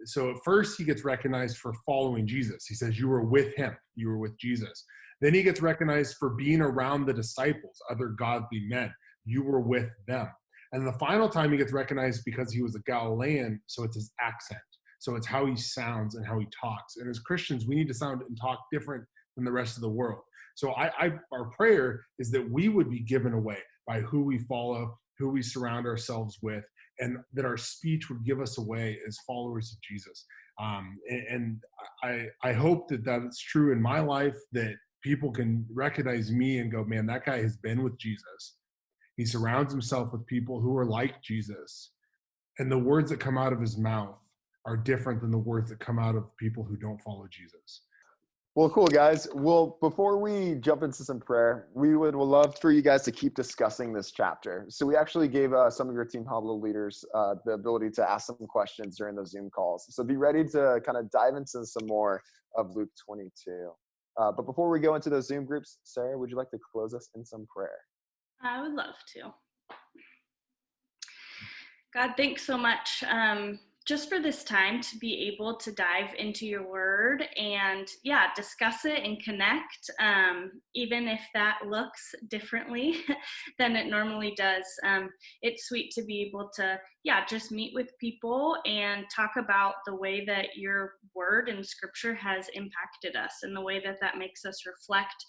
F: So at first he gets recognized for following Jesus. He says, you were with him, you were with Jesus. Then he gets recognized for being around the disciples, other godly men. You were with them. And the final time he gets recognized because he was a Galilean, so it's his accent. So it's how he sounds and how he talks. And as Christians, we need to sound and talk different than the rest of the world. So our prayer is that we would be given away by who we follow, who we surround ourselves with, and that our speech would give us away as followers of Jesus. And I hope that that's true in my life, that people can recognize me and go, man, that guy has been with Jesus. He surrounds himself with people who are like Jesus. And the words that come out of his mouth are different than the words that come out of people who don't follow Jesus.
L: Well, cool, guys. Well, before we jump into some prayer, we would love for you guys to keep discussing this chapter. So we actually gave some of your Team Pablo leaders the ability to ask some questions during those Zoom calls. So be ready to kind of dive into some more of Luke 22. But before we go into those Zoom groups, Sarah, would you like to close us in some prayer?
J: I would love to. God, thanks so much just for this time to be able to dive into your word and discuss it and connect, even if that looks differently than it normally does. It's sweet to be able to just meet with people and talk about the way that your word and scripture has impacted us and the way that that makes us reflect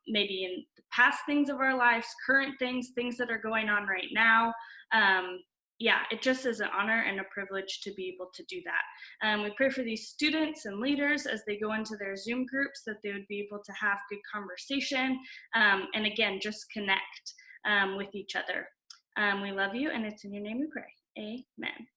J: maybe in the past things of our lives, current things that are going on right now. It just is an honor and a privilege to be able to do that. We pray for these students and leaders as they go into their Zoom groups, that they would be able to have good conversation and again, just connect with each other. We love you, and it's in your name we pray. Amen.